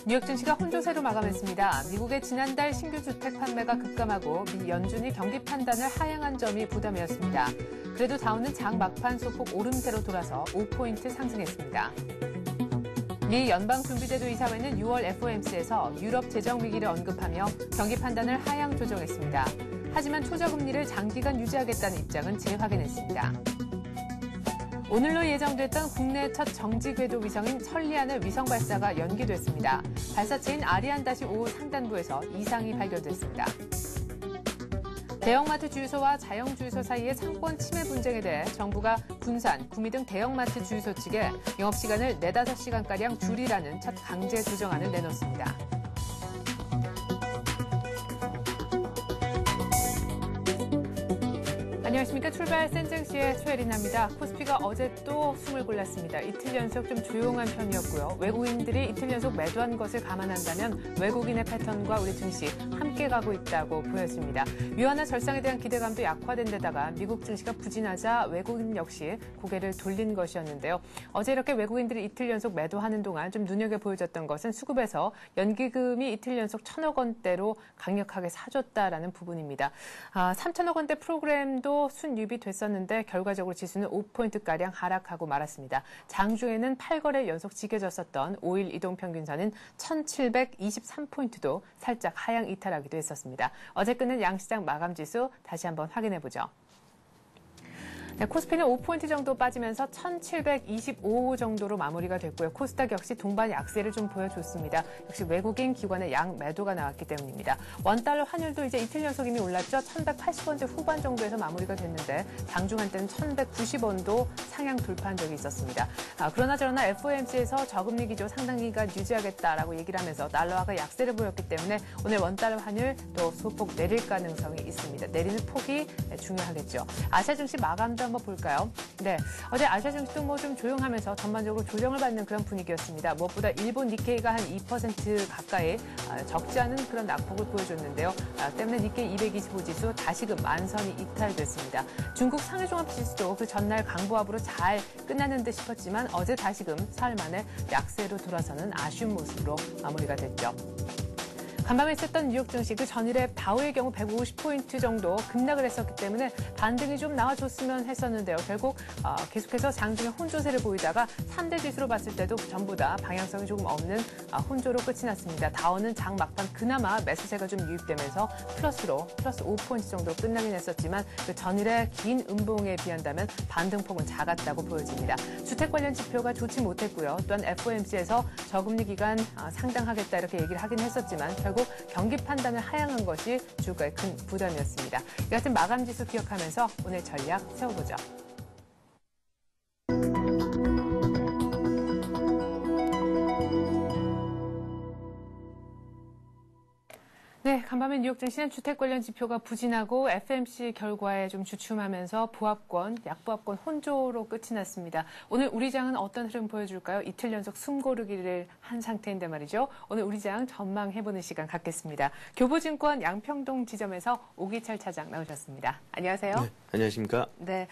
뉴욕 증시가 혼조세로 마감했습니다. 미국의 지난달 신규 주택 판매가 급감하고 미 연준이 경기 판단을 하향한 점이 부담이었습니다. 그래도 다우는 장 막판 소폭 오름세로 돌아서 5포인트 상승했습니다. 미 연방준비제도 이사회는 6월 FOMC에서 유럽 재정 위기를 언급하며 경기 판단을 하향 조정했습니다. 하지만 초저금리를 장기간 유지하겠다는 입장은 재확인했습니다. 오늘로 예정됐던 국내 첫 정지 궤도 위성인 천리안의 위성 발사가 연기됐습니다. 발사체인 아리안-5 상단부에서 이상이 발견됐습니다. 대형마트 주유소와 자영주유소 사이의 상권 침해 분쟁에 대해 정부가 군산, 구미 등 대형마트 주유소 측에 영업시간을 4-5시간가량 줄이라는 첫 강제 조정안을 내놓습니다. 안녕하십니까. 출발 센증시의 최혜린입니다. 코스피가 어제 또 숨을 골랐습니다. 이틀 연속 좀 조용한 편이었고요. 외국인들이 이틀 연속 매도한 것을 감안한다면 외국인의 패턴과 우리 증시 함께 가고 있다고 보였습니다. 위안화 절상에 대한 기대감도 약화된 데다가 미국 증시가 부진하자 외국인 역시 고개를 돌린 것이었는데요. 어제 이렇게 외국인들이 이틀 연속 매도하는 동안 좀 눈여겨 보여졌던 것은 수급에서 연기금이 이틀 연속 1,000억 원대로 강력하게 사줬다라는 부분입니다. 3,000억 원대 프로그램도 순유입이 됐었는데 결과적으로 지수는 5포인트가량 하락하고 말았습니다. 장중에는 8거래 연속 지켜졌었던 5일 이동평균선은 1,723포인트도 살짝 하향 이탈하기도 했었습니다. 어제 끝낸 양시장 마감지수 다시 한번 확인해보죠. 네, 코스피는 5포인트 정도 빠지면서 1,725 정도로 마무리가 됐고요. 코스닥 역시 동반 약세를 좀 보여줬습니다. 역시 외국인 기관의 양 매도가 나왔기 때문입니다. 원달러 환율도 이제 이틀 연속 이미 올랐죠. 1,180원대 후반 정도에서 마무리가 됐는데 장중 한때는 1,190원도 상향 돌파한 적이 있었습니다. 그러나 저러나 FOMC에서 저금리 기조 상당 기간 유지하겠다라고 얘기를 하면서 달러화가 약세를 보였기 때문에 오늘 원달러 환율 또 소폭 내릴 가능성이 있습니다. 내리는 폭이 중요하겠죠. 아시아 증시 마감도 한번 볼까요? 네, 어제 아시아 증시도 뭐 좀 조용하면서 전반적으로 조정을 받는 그런 분위기였습니다. 무엇보다 일본 니케이가 한 2% 가까이 적지 않은 그런 낙폭을 보여줬는데요. 때문에 니케이 225 지수 다시금 만선이 이탈됐습니다. 중국 상해종합지수도 그 전날 강보합으로 잘 끝나는 듯 싶었지만 어제 다시금 사흘 만에 약세로 돌아서는 아쉬운 모습으로 마무리가 됐죠. 간밤에 있었던 뉴욕 증시 그 전일에 다우의 경우 150포인트 정도 급락을 했었기 때문에 반등이 좀 나와줬으면 했었는데요. 결국 계속해서 장중에 혼조세를 보이다가 3대 지수로 봤을 때도 전부 다 방향성이 조금 없는 혼조로 끝이 났습니다. 다우는 장 막판 그나마 매수세가 좀 유입되면서 플러스 5포인트 정도 끝나긴 했었지만 그 전일의 긴 음봉에 비한다면 반등폭은 작았다고 보여집니다. 주택 관련 지표가 좋지 못했고요. 또한 FOMC에서 저금리 기간 상당하겠다 이렇게 얘기를 하긴 했었지만 결국 경기 판단을 하향한 것이 주가의 큰 부담이었습니다. 이 같은 마감 지수 기억하면서 오늘 전략 세워보죠. 네, 간밤에 뉴욕 증시는 주택 관련 지표가 부진하고 FMC 결과에 좀 주춤하면서 보합권, 약보합권 혼조로 끝이 났습니다. 오늘 우리 장은 어떤 흐름 보여줄까요? 이틀 연속 숨고르기를 한 상태인데 말이죠. 오늘 우리 장 전망해보는 시간 갖겠습니다. 교보증권 양평동 지점에서 오기철 차장 나오셨습니다. 안녕하세요. 네, 안녕하십니까. 네,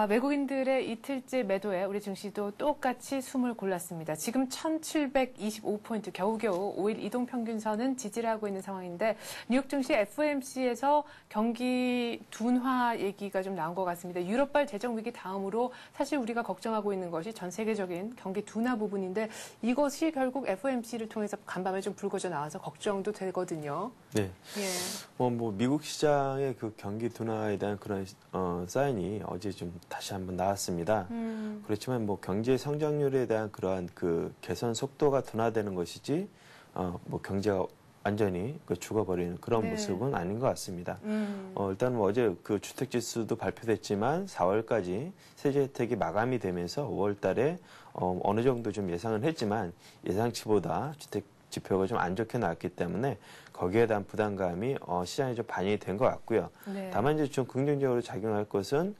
외국인들의 이틀째 매도에 우리 증시도 똑같이 숨을 골랐습니다. 지금 1,725포인트 겨우겨우 5일 이동평균선은 지지를 하고 있는 상황인데 뉴욕 증시 FOMC에서 경기 둔화 얘기가 좀 나온 것 같습니다. 유럽발 재정 위기 다음으로 사실 우리가 걱정하고 있는 것이 전 세계적인 경기 둔화 부분인데 이것이 결국 FOMC를 통해서 간밤에 좀 불거져 나와서 걱정도 되거든요. 네. 예. 뭐 미국 시장의 그 경기 둔화에 대한 그런 사인이 어제 좀 다시 한번 나왔습니다. 그렇지만 뭐 경제 성장률에 대한 그러한 그 개선 속도가 둔화되는 것이지 뭐 경제가 완전히 죽어버리는 그런 네. 모습은 아닌 것 같습니다. 일단 뭐 어제 그 주택지수도 발표됐지만 4월까지 세제 혜택이 마감이 되면서 5월 달에 어느 정도 좀 예상은 했지만 예상치보다 주택 지표가 좀 안 좋게 나왔기 때문에 거기에 대한 부담감이 시장에 좀 반영이 된 것 같고요. 네. 다만 이제 좀 긍정적으로 작용할 것은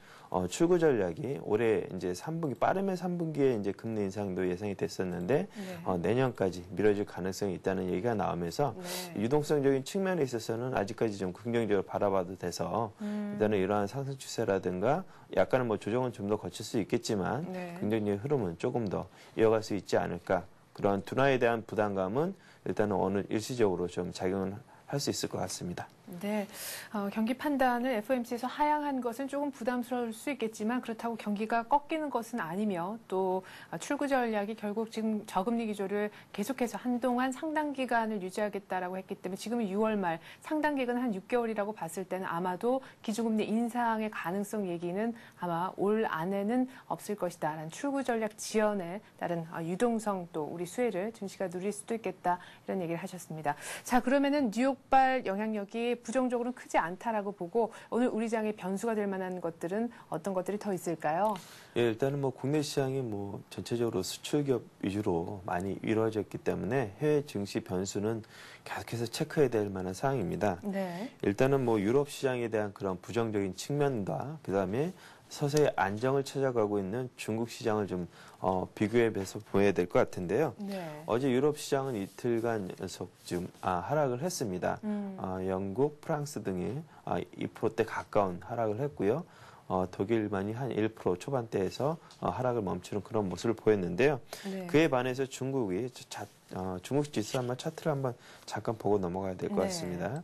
출구 전략이 올해 이제 3분기 빠르면 3분기에 이제 금리 인상도 예상이 됐었는데 네. 내년까지 미뤄질 가능성이 있다는 얘기가 나오면서 네. 유동성적인 측면에 있어서는 아직까지 좀 긍정적으로 바라봐도 돼서 일단은 이러한 상승 추세라든가 약간은 뭐 조정은 좀 더 거칠 수 있겠지만 네. 긍정적인 흐름은 조금 더 이어갈 수 있지 않을까. 그런 둔화에 대한 부담감은 일단은 어느 일시적으로 좀 작용을 할 수 있을 것 같습니다. 네, 경기 판단을 FOMC에서 하향한 것은 조금 부담스러울 수 있겠지만 그렇다고 경기가 꺾이는 것은 아니며 또 출구 전략이 결국 지금 저금리 기조를 계속해서 한동안 상당 기간을 유지하겠다라고 했기 때문에 지금은 6월 말 상당 기간 한 6개월이라고 봤을 때는 아마도 기준금리 인상의 가능성 얘기는 아마 올 안에는 없을 것이다라는 출구 전략 지연에 따른 유동성 또 우리 수혜를 증시가 누릴 수도 있겠다 이런 얘기를 하셨습니다. 자, 그러면은 뉴욕발 영향력이 부정적으로는 크지 않다라고 보고 오늘 우리 장에 변수가 될 만한 것들은 어떤 것들이 더 있을까요? 예, 일단은 뭐 국내 시장이 뭐 전체적으로 수출 기업 위주로 많이 이루어졌기 때문에 해외 증시 변수는 계속해서 체크해야 될 만한 사항입니다. 네. 일단은 뭐 유럽 시장에 대한 그런 부정적인 측면과 그다음에 서서히 안정을 찾아가고 있는 중국 시장을 좀 비교해서 보여야 될 것 같은데요. 네. 어제 유럽 시장은 이틀간 연속 좀 하락을 했습니다. 영국, 프랑스 등이 2%대 가까운 하락을 했고요. 독일만이 한 1% 초반대에서 하락을 멈추는 그런 모습을 보였는데요. 네. 그에 반해서 중국이 중국 지수 한번 차트를 한번 잠깐 보고 넘어가야 될 것 네. 같습니다.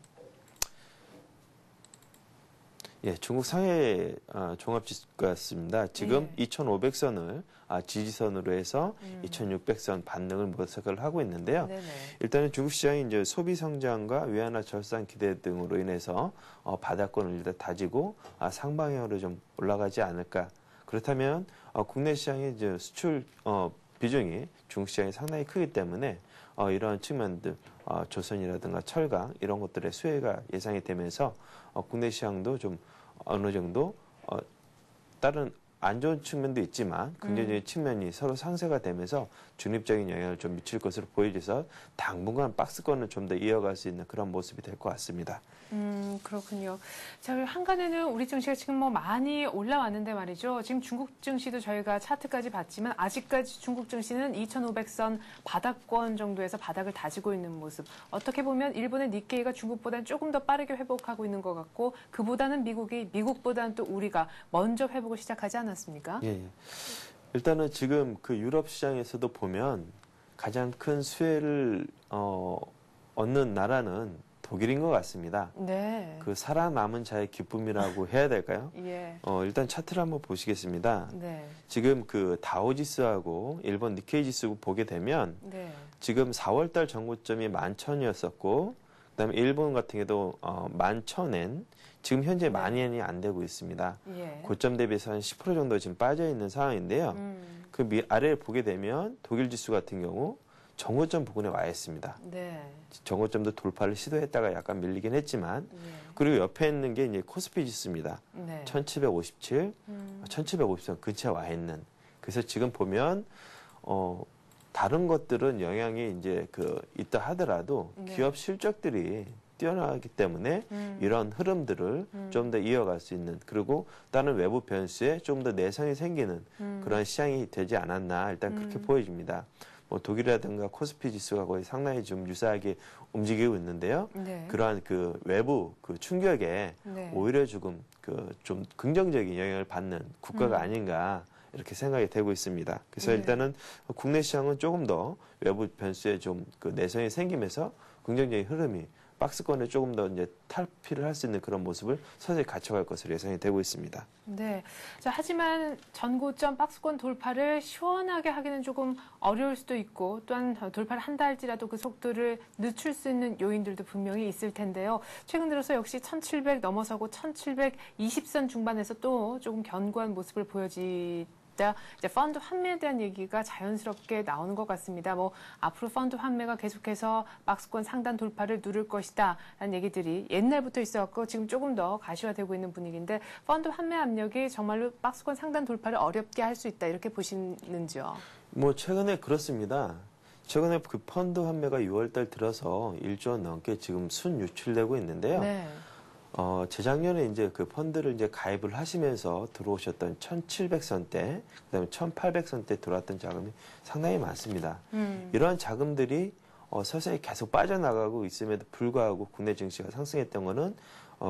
예, 중국 상해 종합지수 같습니다. 지금 2,500선을 지지선으로 해서 2,600선 반등을 모색을 하고 있는데요. 네네. 일단은 중국 시장이 이제 소비 성장과 외환화 절상 기대 등으로 인해서 바닥권을 일단 다지고 상방향으로 좀 올라가지 않을까. 그렇다면 국내 시장의 이제 수출 비중이 중국 시장이 상당히 크기 때문에 이런 측면들 조선이라든가 철강 이런 것들의 수혜가 예상이 되면서 국내 시장도 좀 어느 정도 다른 안 좋은 측면도 있지만 긍정적인 측면이 서로 상쇄가 되면서 중립적인 영향을 좀 미칠 것으로 보여져서 당분간 박스권을 좀 더 이어갈 수 있는 그런 모습이 될 것 같습니다. 그렇군요. 자, 한간에는 우리 증시가 지금 뭐 많이 올라왔는데 말이죠. 지금 중국 증시도 저희가 차트까지 봤지만 아직까지 중국 증시는 2,500선 바닥권 정도에서 바닥을 다지고 있는 모습. 어떻게 보면 일본의 니케이가 중국보다는 조금 더 빠르게 회복하고 있는 것 같고 그보다는 미국보다는 또 우리가 먼저 회복을 시작하지 않았습니까? 예. 일단은 지금 그 유럽 시장에서도 보면 가장 큰 수혜를 얻는 나라는 독일인 것 같습니다. 네. 그 살아남은 자의 기쁨이라고 해야 될까요? 예. 일단 차트를 한번 보시겠습니다. 네. 지금 그 다우지수하고 일본 니케이 지수 보게 되면 네. 지금 4월달 전고점이 11,000이었었고 그다음에 일본 같은 경우도 11,000엔 지금 현재 10,000엔이 안 되고 있습니다. 예. 고점 대비해서 한 10% 정도 지금 빠져 있는 상황인데요. 그 아래를 보게 되면 독일 지수 같은 경우 정고점 부근에 와 있습니다. 네. 정고점도 돌파를 시도했다가 약간 밀리긴 했지만 예. 그리고 옆에 있는 게 이제 코스피 지수입니다. 네. 1757, 1750선 근처에 와 있는. 그래서 지금 보면 다른 것들은 영향이 이제 있다 하더라도 네. 기업 실적들이 뛰어나기 때문에 이런 흐름들을 좀 더 이어갈 수 있는 그리고 다른 외부 변수에 좀 더 내성이 생기는 그런 시장이 되지 않았나 일단 그렇게 보여집니다. 뭐 독일이라든가 코스피 지수가 거의 상당히 좀 유사하게 움직이고 있는데요. 네. 그러한 그 외부 그 충격에 네. 오히려 조금 좀 긍정적인 영향을 받는 국가가 아닌가 이렇게 생각이 되고 있습니다. 그래서 네. 일단은 국내 시장은 조금 더 외부 변수에 좀 그 내성이 생기면서 긍정적인 흐름이 박스권에 조금 더 이제 탈피를 할 수 있는 그런 모습을 서서히 갖춰갈 것으로 예상이 되고 있습니다. 네. 자, 하지만 전고점 박스권 돌파를 시원하게 하기는 조금 어려울 수도 있고 또한 돌파를 한다 할지라도 그 속도를 늦출 수 있는 요인들도 분명히 있을 텐데요. 최근 들어서 역시 1700 넘어서고 1720선 중반에서 또 조금 견고한 모습을 이제 펀드 환매에 대한 얘기가 자연스럽게 나오는 것 같습니다. 뭐 앞으로 펀드 환매가 계속해서 박스권 상단 돌파를 누를 것이다라는 얘기들이 옛날부터 있어왔고 지금 조금 더 가시화되고 있는 분위기인데 펀드 환매 압력이 정말로 박스권 상단 돌파를 어렵게 할 수 있다 이렇게 보시는지요? 뭐 최근에 그렇습니다. 최근에 그 펀드 환매가 6월달 들어서 1조 원 넘게 지금 순 유출되고 있는데요. 네. 재작년에 이제 그 펀드를 이제 가입을 하시면서 들어오셨던 1,700선대, 그다음에 1,800선대 들어왔던 자금이 상당히 많습니다. 이러한 자금들이 서서히 계속 빠져나가고 있음에도 불구하고 국내 증시가 상승했던 거는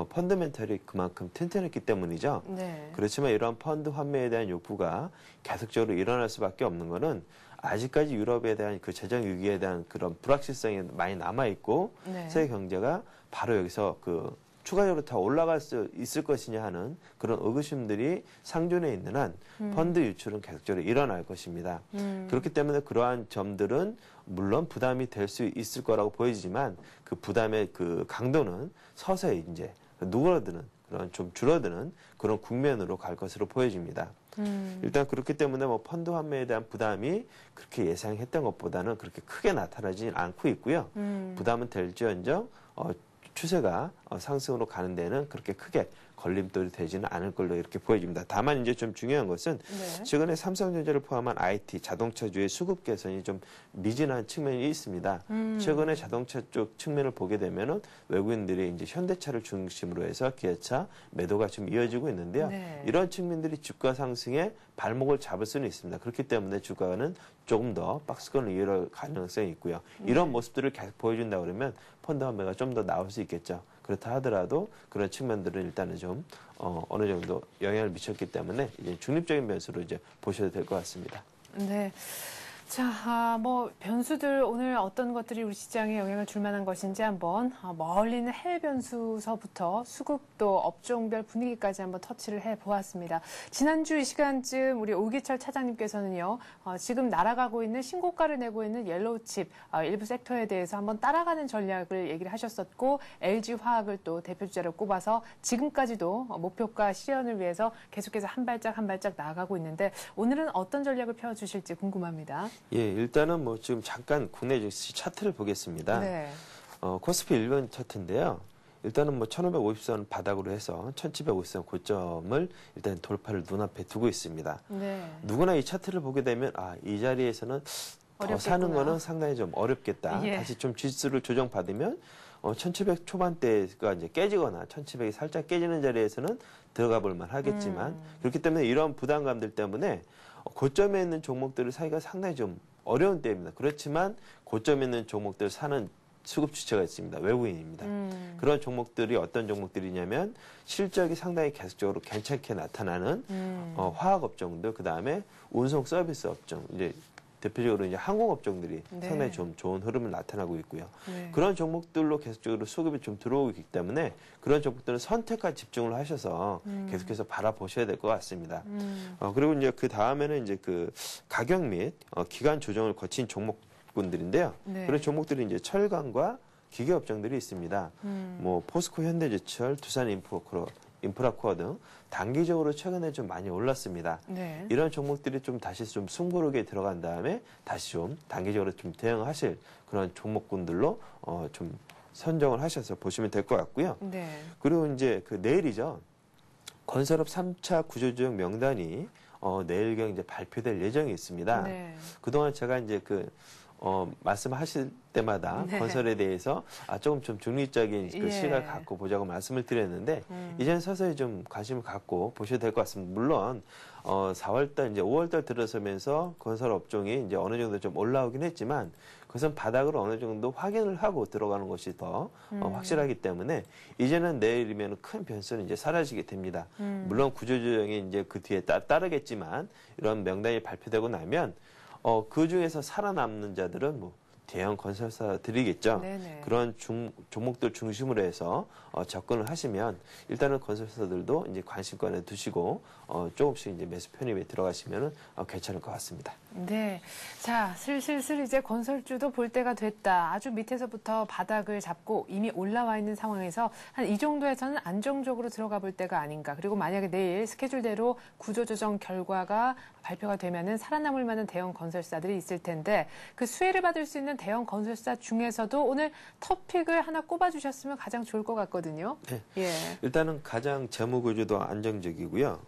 펀더멘털이 그만큼 튼튼했기 때문이죠. 네. 그렇지만 이러한 펀드 환매에 대한 욕구가 계속적으로 일어날 수밖에 없는 거는 아직까지 유럽에 대한 그 재정 위기에 대한 그런 불확실성이 많이 남아 있고 네. 세계 경제가 바로 여기서 그 추가적으로 더 올라갈 수 있을 것이냐 하는 그런 의구심들이 상존해 있는 한 펀드 유출은 계속적으로 일어날 것입니다. 그렇기 때문에 그러한 점들은 물론 부담이 될 수 있을 거라고 보이지만 그 부담의 그 강도는 서서히 이제 누그러드는 그런 좀 줄어드는 그런 국면으로 갈 것으로 보여집니다. 일단 그렇기 때문에 뭐 펀드 환매에 대한 부담이 그렇게 예상했던 것보다는 그렇게 크게 나타나지 않고 있고요. 부담은 될지언정 추세가 상승으로 가는 데는 그렇게 크게 걸림돌이 되지는 않을 걸로 이렇게 보여집니다. 다만 이제 좀 중요한 것은 네. 최근에 삼성전자를 포함한 IT, 자동차주의 수급 개선이 좀 미진한 측면이 있습니다. 최근에 자동차 쪽 측면을 보게 되면은 외국인들이 이제 현대차를 중심으로 해서 기아차 매도가 좀 이어지고 있는데요. 네. 이런 측면들이 주가 상승에 발목을 잡을 수는 있습니다. 그렇기 때문에 주가는 조금 더 박스권을 이어갈 가능성이 있고요. 이런 모습들을 계속 보여준다 그러면 펀드 환매가 좀 더 나올 수 있겠죠. 그렇다 하더라도 그런 측면들은 일단은 좀 어느 정도 영향을 미쳤기 때문에 이제 중립적인 변수로 이제 보셔도 될 것 같습니다. 네. 자, 뭐 변수들 오늘 어떤 것들이 우리 시장에 영향을 줄 만한 것인지 한번 멀리 있는 해외 변수서부터 수급도 업종별 분위기까지 한번 터치를 해보았습니다. 지난주 이 시간쯤 우리 오기철 차장님께서는요, 지금 날아가고 있는 신고가를 내고 있는 옐로우칩 일부 섹터에 대해서 한번 따라가는 전략을 얘기를 하셨었고 LG화학을 또 대표 주자로 꼽아서 지금까지도 목표가 실현을 위해서 계속해서 한 발짝 한 발짝 나아가고 있는데 오늘은 어떤 전략을 펴주실지 궁금합니다. 예, 일단은 뭐 지금 잠깐 국내 증시 차트를 보겠습니다. 네. 코스피 1번 차트인데요. 일단은 뭐 1550선 바닥으로 해서 1750선 고점을 일단 돌파를 눈앞에 두고 있습니다. 네. 누구나 이 차트를 보게 되면 이 자리에서는 더 어렵겠구나. 사는 거는 상당히 좀 어렵겠다. 예. 다시 좀 지수를 조정받으면 1700 초반대가 이제 깨지거나 1700이 살짝 깨지는 자리에서는 들어가 볼 만하겠지만 그렇기 때문에 이런 부담감들 때문에 고점에 있는 종목들을 사기가 상당히 좀 어려운 때입니다. 그렇지만 고점에 있는 종목들 사는 수급 주체가 있습니다. 외국인입니다. 그런 종목들이 어떤 종목들이냐면 실적이 상당히 계속적으로 괜찮게 나타나는 화학 업종들, 그 다음에 운송 서비스 업종, 이제 대표적으로 이제 항공 업종들이 네. 상당히 좀 좋은 흐름을 나타나고 있고요. 네. 그런 종목들로 계속적으로 수급이 좀 들어오기 때문에 그런 종목들은 선택과 집중을 하셔서 계속해서 바라보셔야 될 것 같습니다. 그리고 이제 그 다음에는 이제 그 가격 및 기간 조정을 거친 종목군들인데요. 네. 그런 종목들이 이제 철강과 기계 업종들이 있습니다. 뭐 포스코 현대제철, 두산 인프라코어 등 단기적으로 최근에 좀 많이 올랐습니다. 네. 이런 종목들이 좀 다시 좀 숨고르게 들어간 다음에 다시 좀 단기적으로 좀 대응하실 그런 종목군들로 좀 선정을 하셔서 보시면 될 것 같고요. 네. 그리고 이제 그 내일이죠. 건설업 3차 구조조정 명단이 내일경 이제 발표될 예정이 있습니다. 네. 그동안 제가 이제 말씀하실 때마다 네. 건설에 대해서 조금 좀 중립적인 그 예. 시각을 갖고 보자고 말씀을 드렸는데 이제는 서서히 좀 관심을 갖고 보셔도 될 것 같습니다. 물론 4월달 이제 5월달 들어서면서 건설 업종이 이제 어느 정도 좀 올라오긴 했지만 그것은 바닥을 어느 정도 확인을 하고 들어가는 것이 더 확실하기 때문에 이제는 내일이면 큰 변수는 이제 사라지게 됩니다. 물론 구조조정이 이제 그 뒤에 따르겠지만 이런 명단이 발표되고 나면 그 중에서 살아남는 자들은 뭐 대형 건설사들이겠죠. 네네. 그런 종목들 중심으로 해서 접근을 하시면 일단은 건설사들도 이제 관심권에 두시고 조금씩 이제 매수 편입에 들어가시면은 괜찮을 것 같습니다. 네. 자, 슬슬 이제 건설주도 볼 때가 됐다. 아주 밑에서부터 바닥을 잡고 이미 올라와 있는 상황에서 한 이 정도에서는 안정적으로 들어가 볼 때가 아닌가. 그리고 만약에 내일 스케줄대로 구조조정 결과가 발표가 되면은 살아남을 만한 대형 건설사들이 있을 텐데 그 수혜를 받을 수 있는 대형 건설사 중에서도 오늘 토픽을 하나 꼽아주셨으면 가장 좋을 것 같거든요. 네. 예. 일단은 가장 재무 구조도 안정적이고요.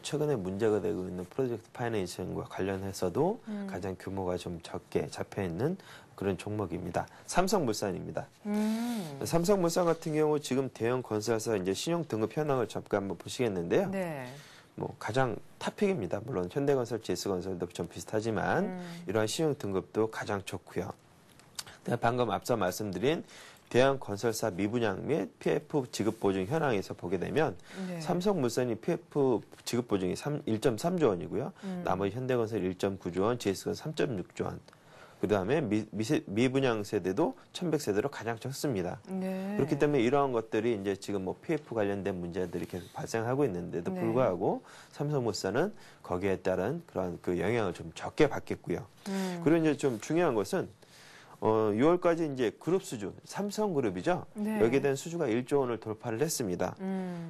최근에 문제가 되고 있는 프로젝트 파이낸싱과 관련해서도 가장 규모가 좀 적게 잡혀 있는 그런 종목입니다. 삼성물산입니다. 삼성물산 같은 경우 지금 대형 건설사 이제 신용 등급 현황을 잠깐 한번 보시겠는데요. 네. 뭐 가장 탑픽입니다. 물론 현대건설, GS건설도 좀 비슷하지만 이러한 신용 등급도 가장 좋고요. 방금 앞서 말씀드린 대형건설사 미분양 및 PF 지급 보증 현황에서 보게 되면 네. 삼성물산이 PF 지급 보증이 1.3조 원이고요. 나머지 현대건설 1.9조 원, GS건설 3.6조 원. 그다음에 미분양 세대도 1100세대로 가장 적습니다. 네. 그렇기 때문에 이러한 것들이 이제 지금 뭐 PF 관련된 문제들이 계속 발생하고 있는데도 불구하고 삼성물산은 거기에 따른 그런 그 영향을 좀 적게 받겠고요. 그리고 이제 좀 중요한 것은 6월까지 이제 그룹 수주, 삼성그룹이죠. 네. 여기에 대한 수주가 1조 원을 돌파를 했습니다.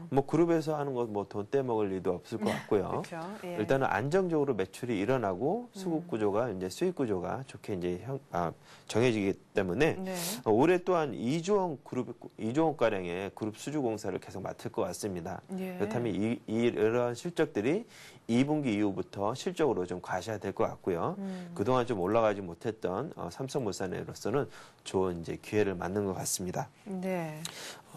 뭐 그룹에서 하는 것 뭐 돈 떼먹을 일도 없을 것 같고요. 그렇죠. 예. 일단은 안정적으로 매출이 일어나고 수급 구조가 이제 수익 구조가 좋게 이제 정해지기 때문에 네. 올해 또한 2조 원 가량의 그룹 수주 공사를 계속 맡을 것 같습니다. 예. 그렇다면 이러한 실적들이 2분기 이후부터 실적으로 좀 과시화될 것 같고요. 그동안 좀 올라가지 못했던 삼성물산으로서는 좋은 이제 기회를 맞는 것 같습니다. 네.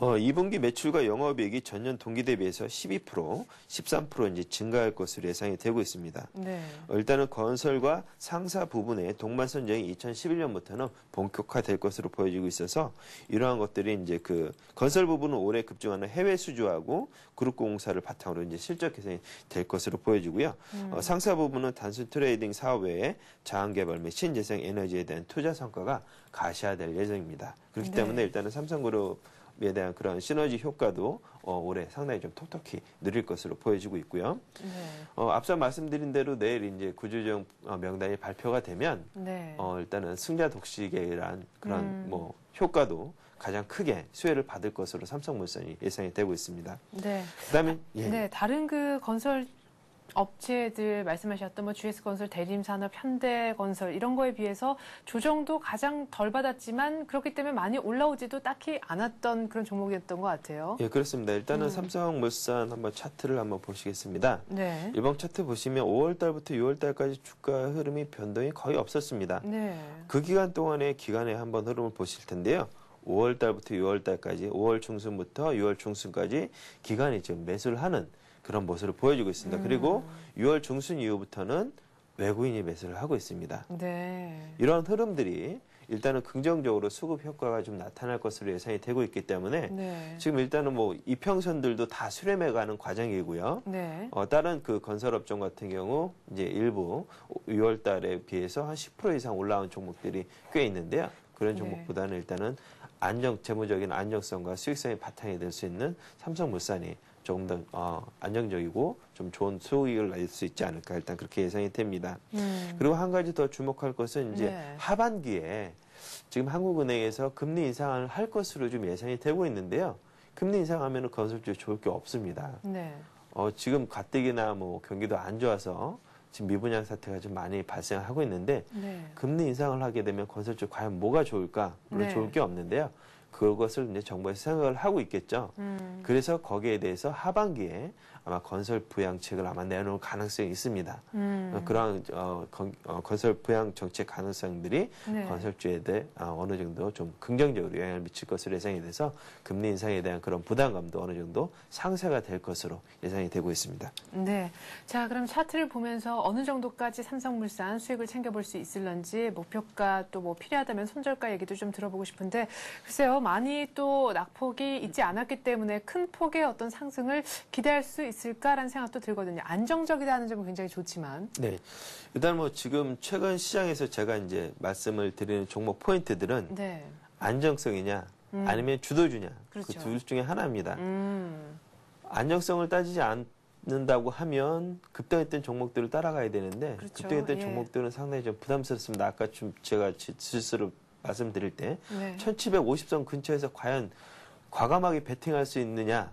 2분기 매출과 영업이익이 전년 동기 대비해서 12%, 13% 이제 증가할 것으로 예상이 되고 있습니다. 네. 일단은 건설과 상사 부분의 동반선정이 2011년부터는 본격화될 것으로 보여지고 있어서 이러한 것들이 이제 그 건설 부분은 올해 급증하는 해외 수주하고 그룹 공사를 바탕으로 이제 실적 개선이 될 것으로 보여지고요. 상사 부분은 단순 트레이딩 사업 외에 자원 개발 및 신재생 에너지에 대한 투자 성과가 가시화될 예정입니다. 그렇기 때문에 일단은 삼성그룹에 대한 그런 시너지 효과도 올해 상당히 좀 톡톡히 누릴 것으로 보여지고 있고요. 네. 앞서 말씀드린 대로 내일 이제 구조조정 명단이 발표가 되면 네. 일단은 승자 독식이란 그런 뭐 효과도 가장 크게 수혜를 받을 것으로 삼성물산이 예상이 되고 있습니다. 네. 그다음에 네, 다른 그 건설 업체들 말씀하셨던 뭐 GS건설, 대림산업, 현대건설 이런 거에 비해서 조정도 가장 덜 받았지만 그렇기 때문에 많이 올라오지도 딱히 않았던 그런 종목이었던 것 같아요. 예, 그렇습니다. 일단은 삼성물산 한번 차트를 한번 보시겠습니다. 네. 일봉 차트 보시면 5월 달부터 6월 달까지 주가 흐름이 변동이 거의 없었습니다. 네. 그 기간 동안의 기간에 한번 흐름을 보실 텐데요. 5월 달부터 6월 달까지, 5월 중순부터 6월 중순까지 기간이 지금 매수를 하는 그런 모습을 보여주고 있습니다. 그리고 6월 중순 이후부터는 외국인이 매수를 하고 있습니다. 네. 이런 흐름들이 일단은 긍정적으로 수급 효과가 좀 나타날 것으로 예상이 되고 있기 때문에 네. 지금 일단은 뭐 이평선들도 다 수렴해가는 과정이고요. 네. 다른 그 건설업종 같은 경우 이제 일부 6월 달에 비해서 한 10% 이상 올라온 종목들이 꽤 있는데요. 그런 종목보다는 일단은 재무적인 안정성과 수익성이 바탕이 될 수 있는 삼성물산이 조금 더 안정적이고 좀 좋은 수익을 낼 수 있지 않을까 일단 그렇게 예상이 됩니다. 그리고 한 가지 더 주목할 것은 이제 하반기에 지금 한국은행에서 금리 인상을 할 것으로 좀 예상이 되고 있는데요. 금리 인상하면 건설주에 좋을 게 없습니다. 네. 지금 가뜩이나 뭐 경기도 안 좋아서 지금 미분양 사태가 좀 많이 발생하고 있는데 금리 인상을 하게 되면 건설주 과연 뭐가 좋을까? 물론 좋을 게 없는데요. 그것을 이제 정부에서 생각을 하고 있겠죠. 그래서 거기에 대해서 하반기에 아마 건설 부양책을 아마 내놓을 가능성이 있습니다. 그런 건설 부양 정책 가능성들이 건설주에 대해 어느 정도 좀 긍정적으로 영향을 미칠 것으로 예상이 돼서 금리 인상에 대한 그런 부담감도 어느 정도 상쇄가 될 것으로 예상이 되고 있습니다. 네. 자, 그럼 차트를 보면서 어느 정도까지 삼성물산 수익을 챙겨볼 수 있을런지 목표가 또 뭐 필요하다면 손절가 얘기도 좀 들어보고 싶은데 글쎄요. 많이 또 낙폭이 있지 않았기 때문에 큰 폭의 어떤 상승을 기대할 수 있을까라는 생각도 들거든요. 안정적이다는 점은 굉장히 좋지만. 네. 일단 뭐 지금 최근 시장에서 제가 이제 말씀을 드리는 종목 포인트들은 안정성이냐 아니면 주도주냐 그 둘 중에 하나입니다. 안정성을 따지지 않는다고 하면 급등했던 종목들을 따라가야 되는데 급등했던 종목들은 상당히 좀 부담스럽습니다. 아까 좀 제가 스스로 말씀드릴 때 1750선 근처에서 과연 과감하게 베팅할 수 있느냐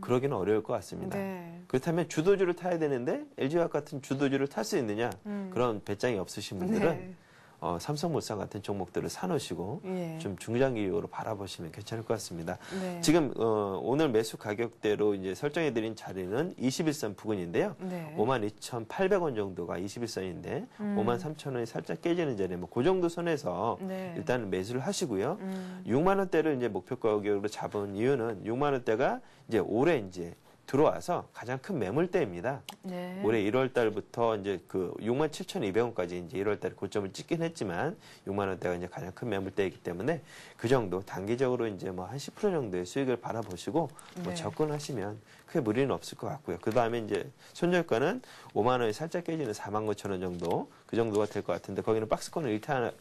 그러기는 어려울 것 같습니다. 그렇다면 주도주를 타야 되는데 LG화학 같은 주도주를 탈 수 있느냐 그런 배짱이 없으신 분들은 삼성물산 같은 종목들을 사놓으시고 좀 중장기적으로 바라보시면 괜찮을 것 같습니다. 지금 오늘 매수 가격대로 이제 설정해드린 자리는 21선 부근인데요. 52,800원 정도가 21선인데 53,000원이 살짝 깨지는 자리, 뭐 그 정도 선에서 일단 매수를 하시고요. 6만 원대를 이제 목표 가격으로 잡은 이유는 6만 원대가 이제 올해 이제 들어와서 가장 큰 매물대입니다. 네. 올해 1월 달부터 이제 그 67,200원까지 이제 1월 달에 고점을 찍긴 했지만 6만 원대가 이제 가장 큰 매물대이기 때문에 그 정도 단기적으로 이제 뭐 한 10% 정도의 수익을 바라보시고 뭐 네. 접근하시면 크게 무리는 없을 것 같고요. 그 다음에 이제 손절가는 5만 원이 살짝 깨지는 49,000원 정도 그 정도가 될 것 같은데 거기는 박스권을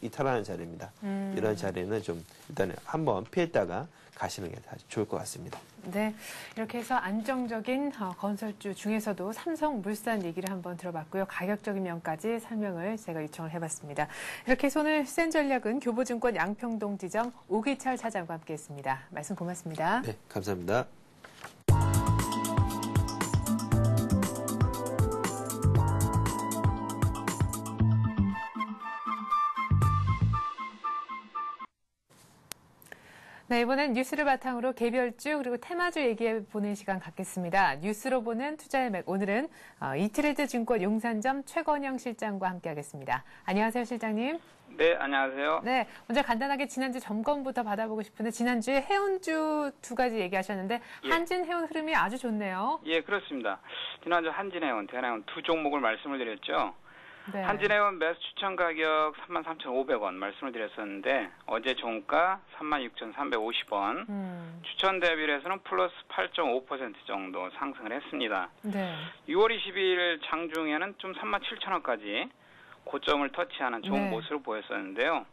이탈하는 자리입니다. 이런 자리는 좀 일단 한번 피했다가 가시는 게 좋을 것 같습니다. 네, 이렇게 해서 안정적인 건설주 중에서도 삼성물산 얘기를 한번 들어봤고요. 가격적인 면까지 설명을 제가 요청을 해봤습니다. 이렇게 해서 오늘 센 전략은 교보증권 양평동 지점 오기철 차장과 함께했습니다. 말씀 고맙습니다. 네, 감사합니다. 네, 이번엔 뉴스를 바탕으로 개별주 그리고 테마주 얘기해 보는 시간 갖겠습니다. 뉴스로 보는 투자의 맥. 오늘은 이트레드 증권 용산점 최건영 실장과 함께하겠습니다. 안녕하세요, 실장님. 네, 안녕하세요. 네, 먼저 간단하게 지난주 점검부터 받아보고 싶은데 지난주에 해운주 두 가지 얘기하셨는데 예. 한진해운 흐름이 아주 좋네요. 예, 그렇습니다. 지난주 한진해운, 대한해운 두 종목을 말씀을 드렸죠. 네. 한진해운 매수 추천 가격 33,500원 말씀을 드렸었는데 어제 종가 36,350원, 추천 대비를 해서는 플러스 8.5% 정도 상승을 했습니다. 네. 6월 22일 장중에는 좀 37,000원까지 고점을 터치하는 좋은 네. 모습을 보였었는데요.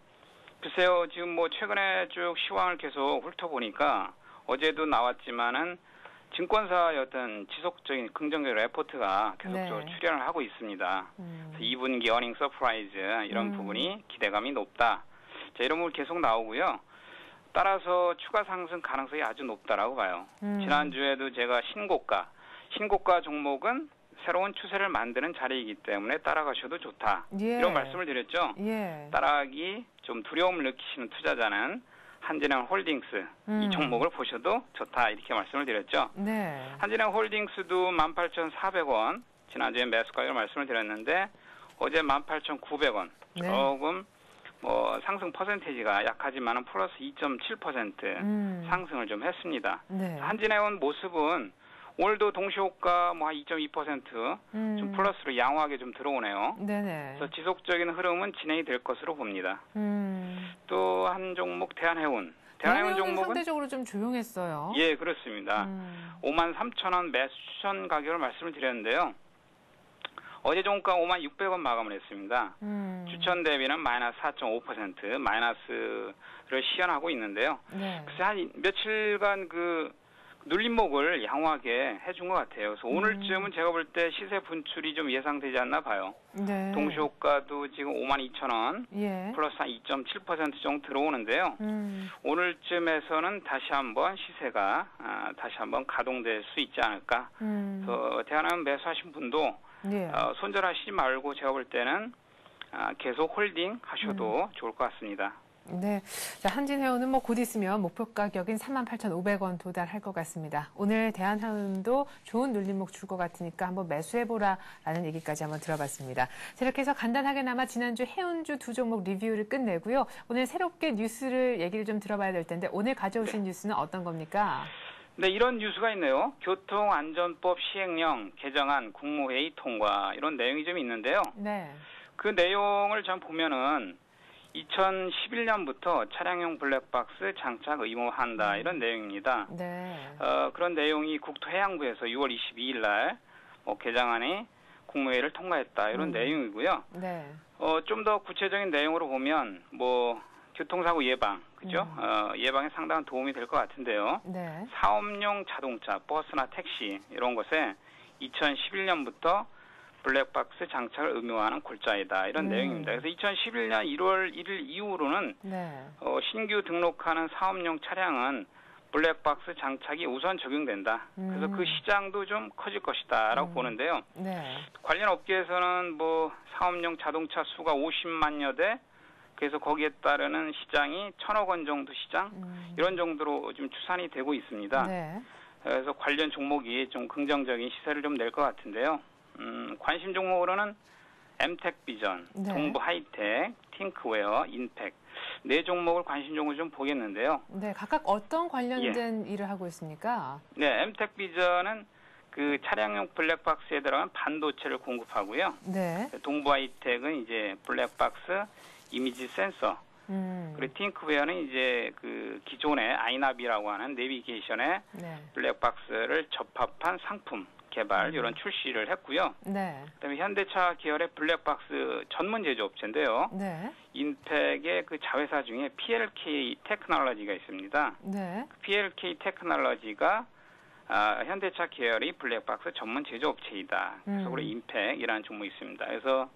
글쎄요, 지금 뭐 최근에 쭉 시황을 계속 훑어보니까 어제도 나왔지만은 증권사의 어떤 지속적인 긍정적 레포트가 계속적으로 네. 출현을 하고 있습니다. 그래서 2분기 어닝 서프라이즈 이런 부분이 기대감이 높다. 자, 이런 부분 계속 나오고요. 따라서 추가 상승 가능성이 아주 높다라고 봐요. 지난주에도 제가 신고가 종목은 새로운 추세를 만드는 자리이기 때문에 따라가셔도 좋다. 예. 이런 말씀을 드렸죠. 예. 따라가기 좀 두려움을 느끼시는 투자자는 한진해운 홀딩스 이 종목을 보셔도 좋다 이렇게 말씀을 드렸죠. 네. 한진해운 홀딩스도 18,400원 지난주에 매수 가격을 말씀을 드렸는데 어제 18,900원 네. 조금 뭐 상승 퍼센테이지가 약하지만은 플러스 2.7% 상승을 좀 했습니다. 네. 한진해운 모습은 오늘도 동시호가 뭐 한 2.2% 좀 플러스로 양호하게 좀 들어오네요. 네네. 그래서 지속적인 흐름은 진행이 될 것으로 봅니다. 또 한 종목 대한해운 종목은 상대적으로 좀 조용했어요. 예, 그렇습니다. 53,000원 매수 추천 가격을 말씀을 드렸는데요. 어제 종가 56,600원 마감을 했습니다. 추천 대비는 마이너스 4.5% 마이너스를 시현하고 있는데요. 네. 글쎄 한 며칠간 그 눌림목을 양호하게 해준 것 같아요. 그래서 오늘쯤은 제가 볼 때 시세 분출이 좀 예상되지 않나 봐요. 네. 동시호가도 지금 52,000원 예. 플러스 한 2.7% 정도 들어오는데요. 오늘쯤에서는 다시 한번 시세가 다시 한번 가동될 수 있지 않을까. 그래서 대한해운 매수하신 분도 예. 손절하시지 말고 제가 볼 때는 계속 홀딩 하셔도 좋을 것 같습니다. 네. 자, 한진해운은 뭐 곧 있으면 목표 가격인 38,500원 도달할 것 같습니다. 오늘 대한해운도 좋은 눌림목 줄 것 같으니까 한번 매수해보라라는 얘기까지 한번 들어봤습니다. 자, 이렇게 해서 간단하게나마 지난주 해운주 두 종목 리뷰를 끝내고요. 오늘 새롭게 뉴스를 얘기를 좀 들어봐야 될 텐데 오늘 가져오신 뉴스는 어떤 겁니까? 네, 이런 뉴스가 있네요. 교통안전법 시행령 개정안 국무회의 통과 이런 내용이 좀 있는데요. 네. 그 내용을 좀 보면은 2011년부터 차량용 블랙박스 장착 의무화한다 이런 내용입니다. 네. 그런 내용이 국토해양부에서 6월 22일 날 개정안이 국무회의를 통과했다 이런 내용이고요. 네. 좀 더 구체적인 내용으로 보면 뭐 교통사고 예방, 그죠? 예방에 상당한 도움이 될 것 같은데요. 네. 사업용 자동차, 버스나 택시 이런 것에 2011년부터 블랙박스 장착을 의무화하는 골자이다 이런 내용입니다. 그래서 2011년 1월 1일 이후로는 네. 신규 등록하는 사업용 차량은 블랙박스 장착이 우선 적용된다. 그래서 그 시장도 좀 커질 것이다라고 보는데요. 네. 관련 업계에서는 뭐 사업용 자동차 수가 50만여 대, 그래서 거기에 따르는 시장이 1,000억 원 정도 시장 이런 정도로 지금 추산이 되고 있습니다. 네. 그래서 관련 종목이 좀 긍정적인 시세를 좀 낼 것 같은데요. 관심 종목으로는 엠텍비전, 네. 동부하이텍, 팅크웨어, 인팩 네 종목을 관심 종목을 좀 보겠는데요. 네. 각각 어떤 관련된 일을 하고 있습니까? 네, 엠텍비전은 그 차량용 블랙박스에 들어간 반도체를 공급하고요. 네. 동부하이텍은 이제 블랙박스 이미지 센서. 그리고 팅크웨어는 이제 그 기존의 아이나비라고 하는 내비게이션의 네. 블랙박스를 접합한 상품 개발 이런 출시를 했고요. 네. 그다음에 현대차 계열의 블랙박스 전문 제조업체인데요. 네. 인팩의 그 자회사 중에 PLK 테크놀로지가 있습니다. 네. PLK 테크놀로지가 현대차 계열의 블랙박스 전문 제조업체이다. 그래서 우리 인팩이라는 종목이 있습니다. 그래서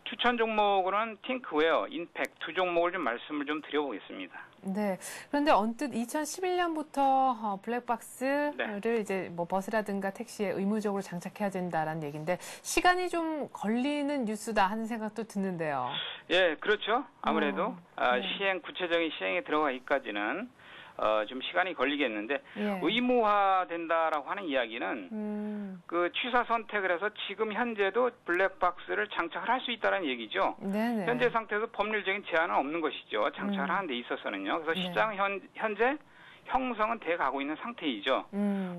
추천 종목으로는 팅크웨어, 인팩 두 종목을 좀 말씀을 좀 드려보겠습니다. 네. 그런데 언뜻 2011년부터 블랙박스를 네. 이제 뭐 버스라든가 택시에 의무적으로 장착해야 된다라는 얘기인데 시간이 좀 걸리는 뉴스다 하는 생각도 드는데요. 예, 그렇죠. 아무래도 네. 구체적인 시행에 들어가기까지는 좀 시간이 걸리겠는데 예. 의무화된다라고 하는 이야기는 그 취사 선택을 해서 지금 현재도 블랙박스를 장착을 할 수 있다는 얘기죠. 네네. 현재 상태에서 법률적인 제한은 없는 것이죠. 장착을 하는 데 있어서는요. 그래서 네. 시장 현재 형성은 돼 가고 있는 상태이죠.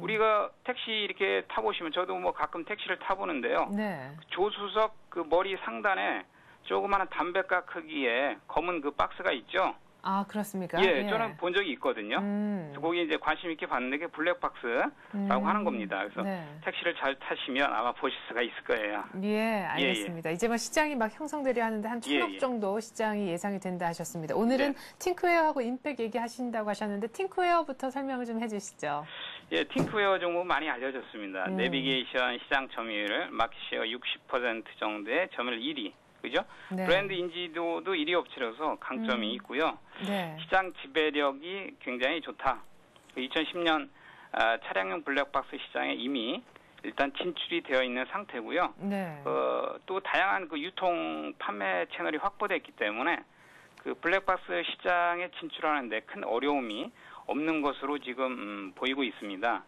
우리가 택시 이렇게 타보시면 저도 뭐 가끔 택시를 타보는데요. 네. 조수석 그 머리 상단에 조그마한 담배가 크기의 검은 그 박스가 있죠. 아, 그렇습니까? 예, 저는 본 적이 있거든요. 그래서 거기 이제 관심 있게 봤는데 그게 블랙박스라고 하는 겁니다. 그래서 네. 택시를 잘 타시면 아마 보실 수가 있을 거예요. 예, 알겠습니다. 이제 뭐 시장이 막 형성되려 하는데 한 1,000억 예. 정도 시장이 예상이 된다 하셨습니다. 오늘은 팅크웨어하고 인팩 얘기하신다고 하셨는데 팅크웨어부터 설명을 좀 해주시죠. 예, 팅크웨어 종목 많이 알려졌습니다. 내비게이션 시장 점유율 마켓시어 60% 정도의 점유율 1위. 그죠? 네. 브랜드 인지도도 1위 업체로서 강점이 있고요. 네. 시장 지배력이 굉장히 좋다. 2010년 차량용 블랙박스 시장에 이미 일단 진출이 되어 있는 상태고요. 네. 또 다양한 그 유통 판매 채널이 확보됐기 때문에 그 블랙박스 시장에 진출하는데 큰 어려움이 없는 것으로 지금 보이고 있습니다.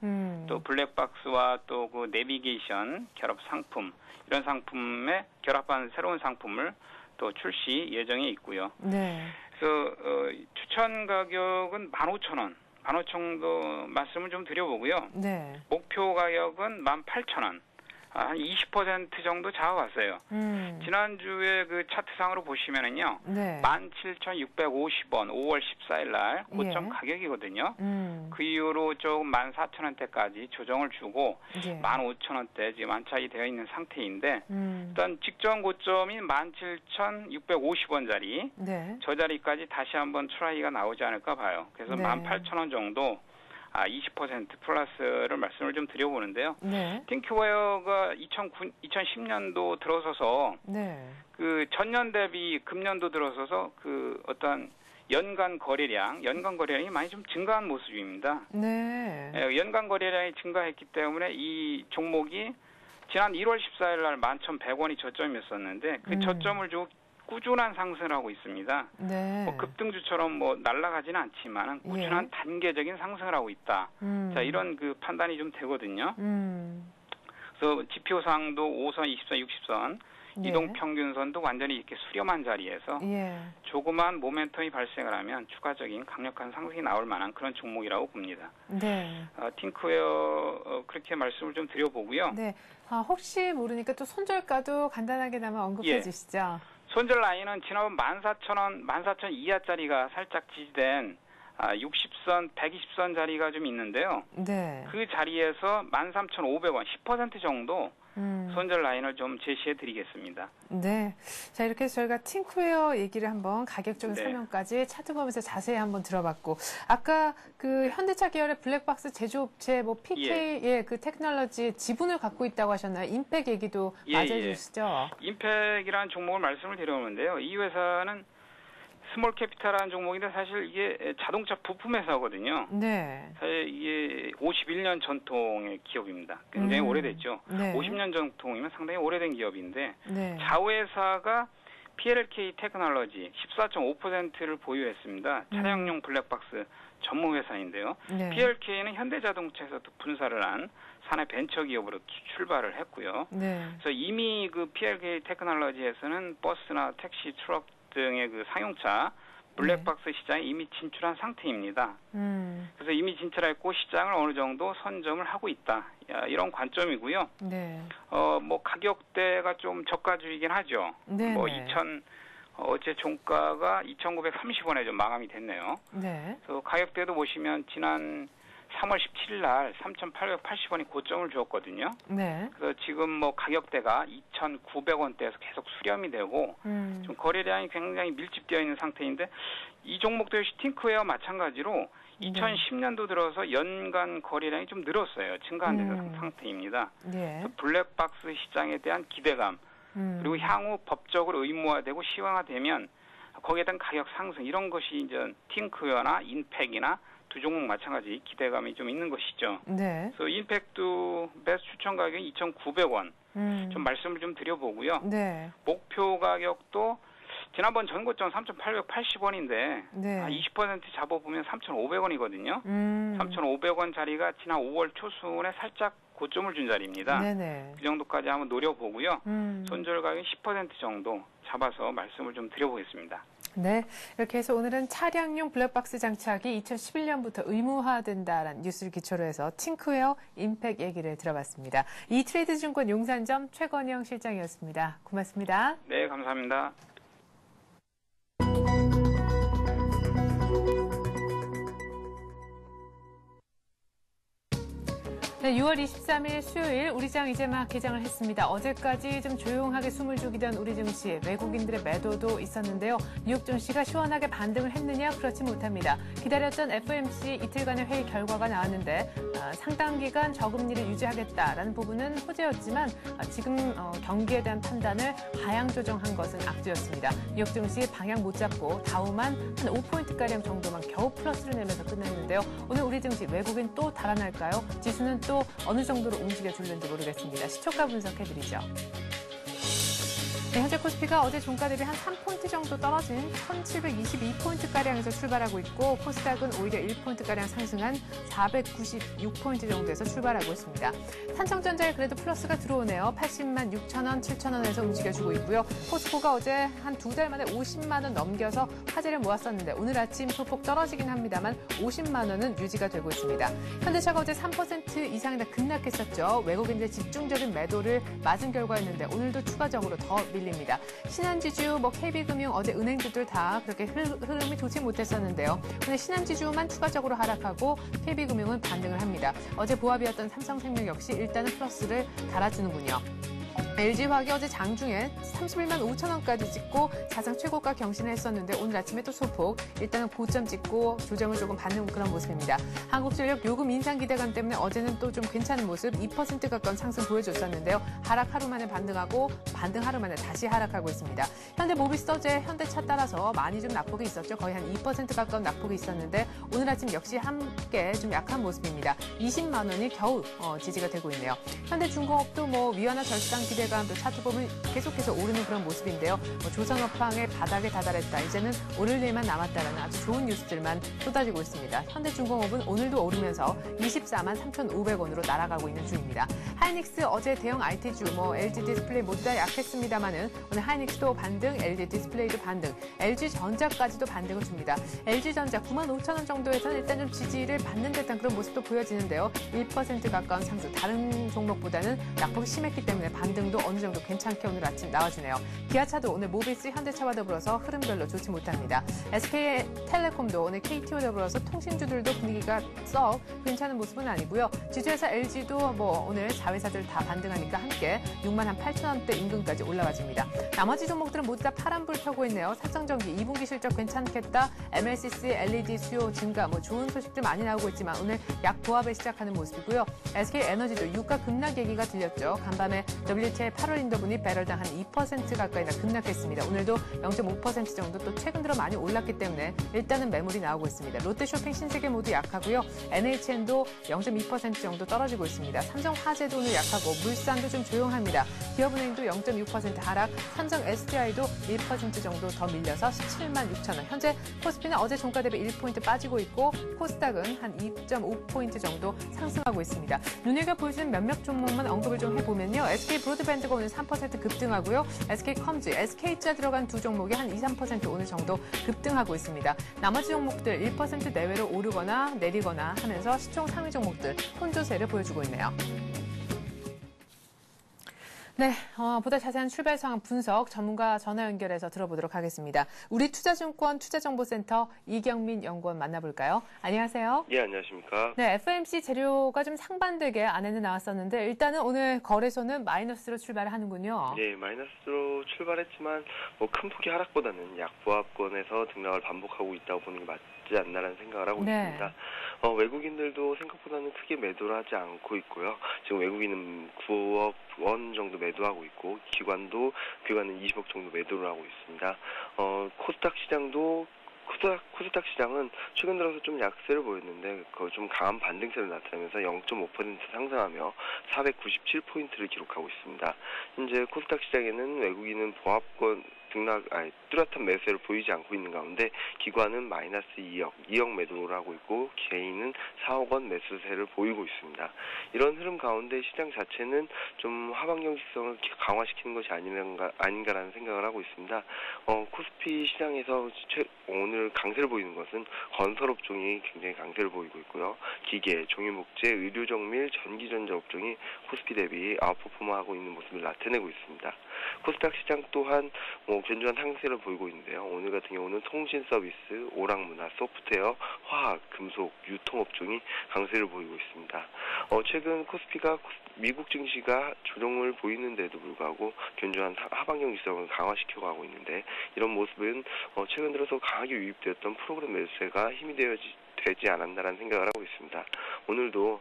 또 블랙박스와 또 그 내비게이션 결합 상품 이런 상품에 결합한 새로운 상품을 또 출시 예정에 있고요. 네. 그래서 추천 가격은 15,000원, 15,000원 정도 말씀을 좀 드려보고요. 네. 목표 가격은 18,000원. 한 20% 정도 잡아봤어요. 지난주에 그 차트상으로 보시면은요. 네. 17,650원 5월 14일 날 고점 예. 가격이거든요. 그 이후로 조금 14,000원대까지 조정을 주고 예. 15,000원대 지금 안착이 되어 있는 상태인데 일단 직전 고점인 17,650원짜리 네. 저 자리까지 다시 한번 트라이가 나오지 않을까 봐요. 그래서 네. 18,000원 정도 20% 플러스를 말씀을 좀 드려보는데요. 네. 팅크웨어가 2010년도 들어서서 네. 그 전년 대비 금년도 들어서서 그 어떤 연간 거래량이 많이 좀 증가한 모습입니다. 네. 연간 거래량이 증가했기 때문에 이 종목이 지난 1월 14일 날 11,100원이 저점이었었는데 그 저점을 두고 꾸준한 상승을 하고 있습니다. 네. 뭐 급등주처럼 뭐 날아가지는 않지만 꾸준한 단계적인 상승을 하고 있다. 자, 이런 그 판단이 좀 되거든요. 그래서 지표상도 5선, 20선, 60선 예. 이동평균선도 완전히 이렇게 수렴한 자리에서 예. 조그만 모멘텀이 발생을 하면 추가적인 강력한 상승이 나올 만한 그런 종목이라고 봅니다. 네. 팅크웨어 그렇게 말씀을 좀 드려보고요. 네. 혹시 모르니까 또 손절가도 간단하게나마 언급해 주시죠. 손절 라인은 지난번 14,000원, 14,000 이하짜리가 살짝 지지된 60선, 120선 자리가 좀 있는데요. 네. 그 자리에서 13,500원, 10% 정도 손절 라인을 좀 제시해 드리겠습니다. 네. 자, 이렇게 해서 저희가 팅크웨어 얘기를 한번 가격적인 네. 설명까지 차트 보면서 자세히 한번 들어봤고, 아까 그 현대차 계열의 블랙박스 제조업체 뭐 PK의 그 테크놀로지 지분을 갖고 있다고 하셨나요? 인팩 얘기도 맞아주시죠? 인팩이라는 종목을 말씀을 드려오는데요. 이 회사는 스몰 캐피탈이라는 종목인데 사실 이게 자동차 부품 회사거든요. 네. 사실 이게 51년 전통의 기업입니다. 굉장히 오래됐죠. 네. 50년 전통이면 상당히 오래된 기업인데 네. 자회사가 PLK 테크놀로지 14.5%를 보유했습니다. 차량용 블랙박스 전문 회사인데요. 네. PLK는 현대자동차에서도 분사를 한 사내 벤처 기업으로 출발을 했고요. 네. 그래서 이미 그 PLK 테크놀로지에서는 버스나 택시, 트럭 등의 그 상용차 블랙박스 시장에 이미 진출한 상태입니다. 그래서 이미 진출했고 시장을 어느 정도 선점을 하고 있다. 이런 관점이고요. 네. 뭐 가격대가 좀 저가주의긴 하죠. 네. 뭐 어제 종가가 2,930원에 좀 마감이 됐네요. 네. 그래서 가격대도 보시면 지난 3월 17일 날 3,880원이 고점을 주었거든요. 네. 그래서 지금 뭐 가격대가 2,900원대에서 계속 수렴이 되고 좀 거래량이 굉장히 밀집되어 있는 상태인데 이 종목도 역시 팅크웨어와 마찬가지로 2010년도 들어서 연간 거래량이 좀 늘었어요. 증가한 상태입니다. 네. 블랙박스 시장에 대한 기대감 그리고 향후 법적으로 의무화되고 시황화되면 거기에 대한 가격 상승 이런 것이 이제 팅크웨어나 인팩이나 두 종목 마찬가지 기대감이 좀 있는 것이죠. 네. 그래서 인팩도 매수 추천 가격이 2,900원. 좀 말씀을 좀 드려보고요. 네. 목표 가격도 지난번 전고점 3,880원인데 네. 20% 잡아보면 3,500원이거든요. 3,500원 자리가 지난 5월 초순에 살짝 고점을 준 자리입니다. 네네. 그 정도까지 한번 노려보고요. 손절 가격이 10% 정도 잡아서 말씀을 좀 드려보겠습니다. 네, 이렇게 해서 오늘은 차량용 블랙박스 장착이 2011년부터 의무화된다라는 뉴스를 기초로 해서 팅크웨어, 인팩 얘기를 들어봤습니다. 이트레이드증권 용산점 최건영 실장이었습니다. 고맙습니다. 네, 감사합니다. 네, 6월 23일 수요일 우리장 이제 막 개장을 했습니다. 어제까지 좀 조용하게 숨을 죽이던 우리 증시, 외국인들의 매도도 있었는데요. 뉴욕 증시가 시원하게 반등을 했느냐? 그렇지 못합니다. 기다렸던 FOMC 이틀간의 회의 결과가 나왔는데 상당 기간 저금리를 유지하겠다라는 부분은 호재였지만 지금 경기에 대한 판단을 하향 조정한 것은 악재였습니다. 뉴욕 증시 방향 못 잡고 다우만 한 5포인트가량 정도만 겨우 플러스를 내면서 끝냈는데요. 오늘 우리 증시 외국인 또 달아날까요? 지수는 또 어느 정도로 움직여줄는지 모르겠습니다. 시초가 분석해드리죠. 네, 현재 코스피가 어제 종가 대비 한 3포인트 정도 떨어진 1,722포인트가량에서 출발하고 있고 코스닥은 오히려 1포인트가량 상승한 496포인트 정도에서 출발하고 있습니다. 삼성전자에 그래도 플러스가 들어오네요. 80만 6천 원, 7천 원에서 움직여주고 있고요. 포스코가 어제 한 두 달 만에 50만 원 넘겨서 화제를 모았었는데 오늘 아침 소폭 떨어지긴 합니다만 50만 원은 유지가 되고 있습니다. 현대차가 어제 3% 이상이나 급락했었죠. 외국인들의 집중적인 매도를 맞은 결과였는데 오늘도 추가적으로 더 밀립니다. 신한지주, KB금융, 어제 은행주들 다 그렇게 흐름이 좋지 못했었는데요. 오늘 신한지주만 추가적으로 하락하고 KB금융은 반등을 합니다. 어제 보합이었던 삼성생명 역시 일단은 플러스를 달아주는군요. LG화학이 어제 장중에 31만 5천 원까지 찍고 사상 최고가 경신을 했었는데 오늘 아침에 또 소폭 일단은 고점 찍고 조정을 조금 받는 그런 모습입니다. 한국전력 요금 인상 기대감 때문에 어제는 또 좀 괜찮은 모습 2% 가까운 상승 보여줬었는데요. 하락 하루 만에 반등하고 반등 하루 만에 다시 하락하고 있습니다. 현대모비스 어제 현대차 따라서 많이 좀 낙폭이 있었죠. 거의 한 2% 가까운 낙폭이 있었는데 오늘 아침 역시 함께 좀 약한 모습입니다. 20만 원이 겨우 지지가 되고 있네요. 현대중공업도 위안화 절상 기대감 또 차트 보면 계속해서 오르는 그런 모습인데요. 조선업황의 바닥에 다다랐다. 이제는 오를 일만 남았다라는 아주 좋은 뉴스들만 쏟아지고 있습니다. 현대중공업은 오늘도 오르면서 24만 3,500원으로 날아가고 있는 중입니다. 하이닉스 어제 대형 IT주 LG 디스플레이 모두 다 약했습니다만은 오늘 하이닉스도 반등, LG 디스플레이도 반등, LG전자까지도 반등을 줍니다. LG전자 9만 5천 원 정도에서는 일단 좀 지지를 받는 듯한 그런 모습도 보여지는데요. 1% 가까운 상승, 다른 종목보다는 낙폭이 심했기 때문에 반등도 어느 정도 괜찮게 오늘 아침 나와주네요. 기아차도 오늘 모비스, 현대차와 더불어서 흐름 별로 좋지 못합니다. SK텔레콤도 오늘 KT와 더불어서 통신주들도 분위기가 썩 괜찮은 모습은 아니고요. 지주회사 LG도 오늘 자회사들 다 반등하니까 함께 6만 8천 원대 인근까지 올라와줍니다. 나머지 종목들은 모두 다 파란불 펴고 있네요. 삼성전기 2분기 실적 괜찮겠다. MLCC, LED 수요 증가 좋은 소식들 많이 나오고 있지만 오늘 약 보합에 시작하는 모습이고요. SK에너지도 유가 급락 얘기가 들렸죠. 간밤에 WTI 8월 인더분이 배럴당 한 2% 가까이나 급락했습니다. 오늘도 0.5% 정도 또 최근 들어 많이 올랐기 때문에 일단은 매물이 나오고 있습니다. 롯데쇼핑, 신세계 모두 약하고요. NHN도 0.2% 정도 떨어지고 있습니다. 삼성화재도 오늘 약하고 물산도 좀 조용합니다. 기업은행도 0.6% 하락, 삼성 SDI도 1% 정도 더 밀려서 17만 6천 원. 현재 코스피는 어제 종가 대비 1포인트 빠지고 있고 코스닥은 한 2.5포인트 정도 상승하고 있습니다. 눈여겨 보이시는 몇몇 종목만 언급을 좀 해보면요. SK 브로드밴드 에버랜드가 오늘 3% 급등하고요. SK컴즈, SK자 들어간 두 종목이 한 2, 3% 오늘 정도 급등하고 있습니다. 나머지 종목들 1% 내외로 오르거나 내리거나 하면서 시총 상위 종목들 혼조세를 보여주고 있네요. 네, 보다 자세한 출발 상황 분석 전문가 전화 연결해서 들어보도록 하겠습니다. 우리투자증권 투자정보센터 이경민 연구원 만나볼까요? 안녕하세요. 예, 안녕하십니까. 네, FOMC 재료가 좀 상반되게 안에는 나왔었는데 일단은 오늘 거래소는 마이너스로 출발을 하는군요. 네, 마이너스로 출발했지만 뭐 큰 폭의 하락보다는 약보합권에서 등락을 반복하고 있다고 보는 게 맞지 않나라는 생각을 하고 있습니다. 외국인들도 생각보다는 크게 매도를 하지 않고 있고요. 지금 외국인은 9억 원 정도 매도하고 있고 기관은 20억 정도 매도를 하고 있습니다. 코스닥 시장도 코스닥 시장은 최근 들어서 좀 약세를 보였는데 좀 강한 반등세를 나타내면서 0.5% 상승하며 497포인트를 기록하고 있습니다. 현재 코스닥 시장에는 외국인은 보합권 뚜렷한 매수세를 보이지 않고 있는 가운데 기관은 마이너스 2억 매도를 하고 있고 개인은 4억 원 매수세를 보이고 있습니다. 이런 흐름 가운데 시장 자체는 좀 하방 경직성을 강화시키는 것이 아닌가라는 생각을 하고 있습니다. 코스피 시장에서 오늘 강세를 보이는 것은 건설업종이 굉장히 강세를 보이고 있고요. 기계, 종이목재, 의료정밀, 전기전자 업종이 코스피 대비 아웃퍼폼하고 있는 모습을 나타내고 있습니다. 코스닥 시장 또한 견조한 상승세를 보이고 있는데요. 오늘 같은 경우는 통신 서비스, 오락문화, 소프트웨어, 화학, 금속, 유통업종이 강세를 보이고 있습니다. 최근 코스피가 미국 증시가 조정을 보이는데도 불구하고 견조한 하방 경직성을 강화시켜가고 있는데 이런 모습은 최근 들어서 강하게 유입되었던 프로그램 매수세가 힘이 되지 않았나라는 생각을 하고 있습니다. 오늘도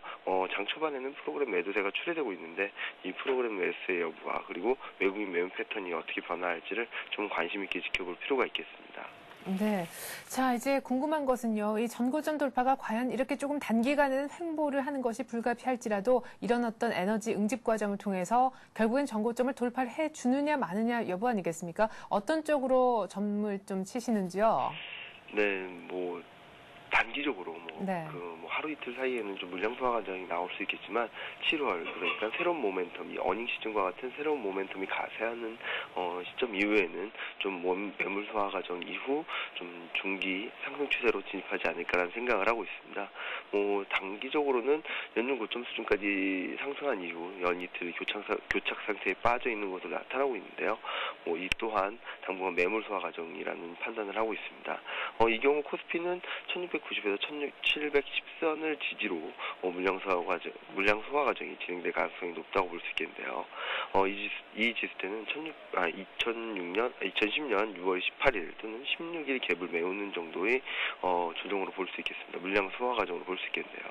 장 초반에는 프로그램 매도세가 출회되고 있는데 이 프로그램 매수세 여부와 그리고 외국인 매매 패턴이 어떻게 변화할지를 좀 관심 있게 지켜볼 필요가 있겠습니다. 네. 자, 이제 궁금한 것은요. 이 전고점 돌파가 과연 이렇게 조금 단기간에는 횡보를 하는 것이 불가피할지라도 이런 어떤 에너지 응집 과정을 통해서 결국엔 전고점을 돌파를 해주느냐 마느냐 여부 아니겠습니까? 어떤 쪽으로 점을 좀 치시는지요? 네, 단기적으로 하루 이틀 사이에는 좀 물량 소화 과정이 나올 수 있겠지만 7월 그러니까 새로운 모멘텀, 이 어닝 시즌과 같은 새로운 모멘텀이 가세하는 시점 이후에는 좀 매물 소화 과정 이후 좀 중기 상승 추세로 진입하지 않을까라는 생각을 하고 있습니다. 단기적으로는 연중 고점 수준까지 상승한 이후 연이틀 교착 상태에 빠져 있는 것으로 나타나고 있는데요. 이 또한 당분간 매물 소화 과정이라는 판단을 하고 있습니다. 이 경우 코스피는 1690에서 1710선을 지지로 물량 소화 과정이 진행될 가능성이 높다고 볼 수 있겠는데요. 이 지수 때는 2010년 6월 18일 또는 16일 갭을 메우는 정도의 조정으로 볼 수 있겠습니다. 물량 소화 과정으로 볼 수 있겠는데요.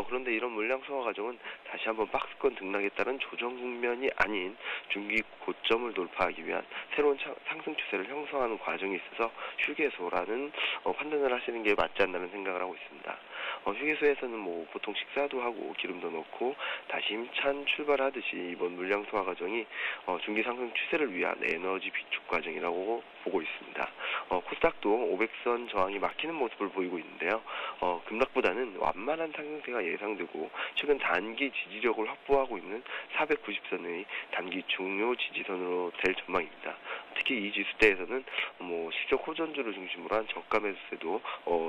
그런데 이런 물량 소화 과정은 다시 한번 박스권 등락에 따른 조정 국면이 아닌 중기 고점을 돌파하기 위한 새로운 상승 추세를 형성하는 과정에 있어서 휴게소라는 판단을 하시는 게 맞지 않나는 생각을 하고 있습니다. 휴게소에서는 보통 식사도 하고 기름도 넣고 다시 힘찬 출발하듯이 이번 물량 소화 과정이 중기 상승 추세를 위한 에너지 비축 과정이라고 보고 있습니다. 코스닥도 500선 저항이 막히는 모습을 보이고 있는데요. 급락보다는 완만한 상승세가 예상되고 최근 단기 지지력을 확보하고 있는 490선의 단기 중요 지지선으로 될 전망입니다. 특히 이 지수대에서는 실적 호전주를 중심으로 한 저가 매수세도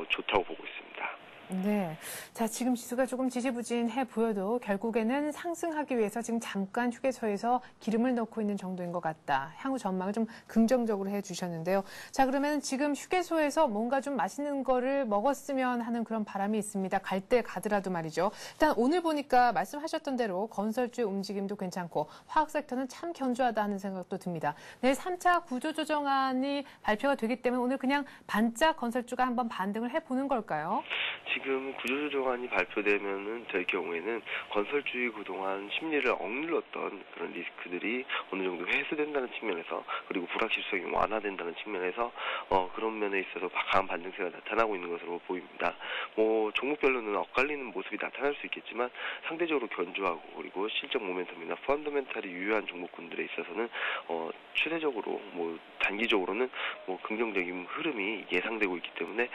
좋다고 보고 있습니다. 네. 자, 지금 지수가 조금 지지부진해 보여도 결국에는 상승하기 위해서 지금 잠깐 휴게소에서 기름을 넣고 있는 정도인 것 같다. 향후 전망을 좀 긍정적으로 해주셨는데요. 자, 그러면 지금 휴게소에서 뭔가 좀 맛있는 거를 먹었으면 하는 그런 바람이 있습니다. 갈 때 가더라도 말이죠. 일단 오늘 보니까 말씀하셨던 대로 건설주의 움직임도 괜찮고 화학 섹터는 참 견조하다 하는 생각도 듭니다. 내일 3차 구조조정안이 발표가 되기 때문에 오늘 그냥 반짝 건설주가 한번 반등을 해보는 걸까요? 지금 구조조정안이 발표되면은 될 경우에는 건설주의 그동안 심리를 억눌렀던 그런 리스크들이 어느 정도 해소된다는 측면에서 그리고 불확실성이 완화된다는 측면에서 그런 면에 있어서 강한 반등세가 나타나고 있는 것으로 보입니다. 종목별로는 엇갈리는 모습이 나타날 수 있겠지만 상대적으로 견조하고 그리고 실적 모멘텀이나 펀더멘탈이 유효한 종목군들에 있어서는 추세적으로 단기적으로는 긍정적인 흐름이 예상되고 있기 때문에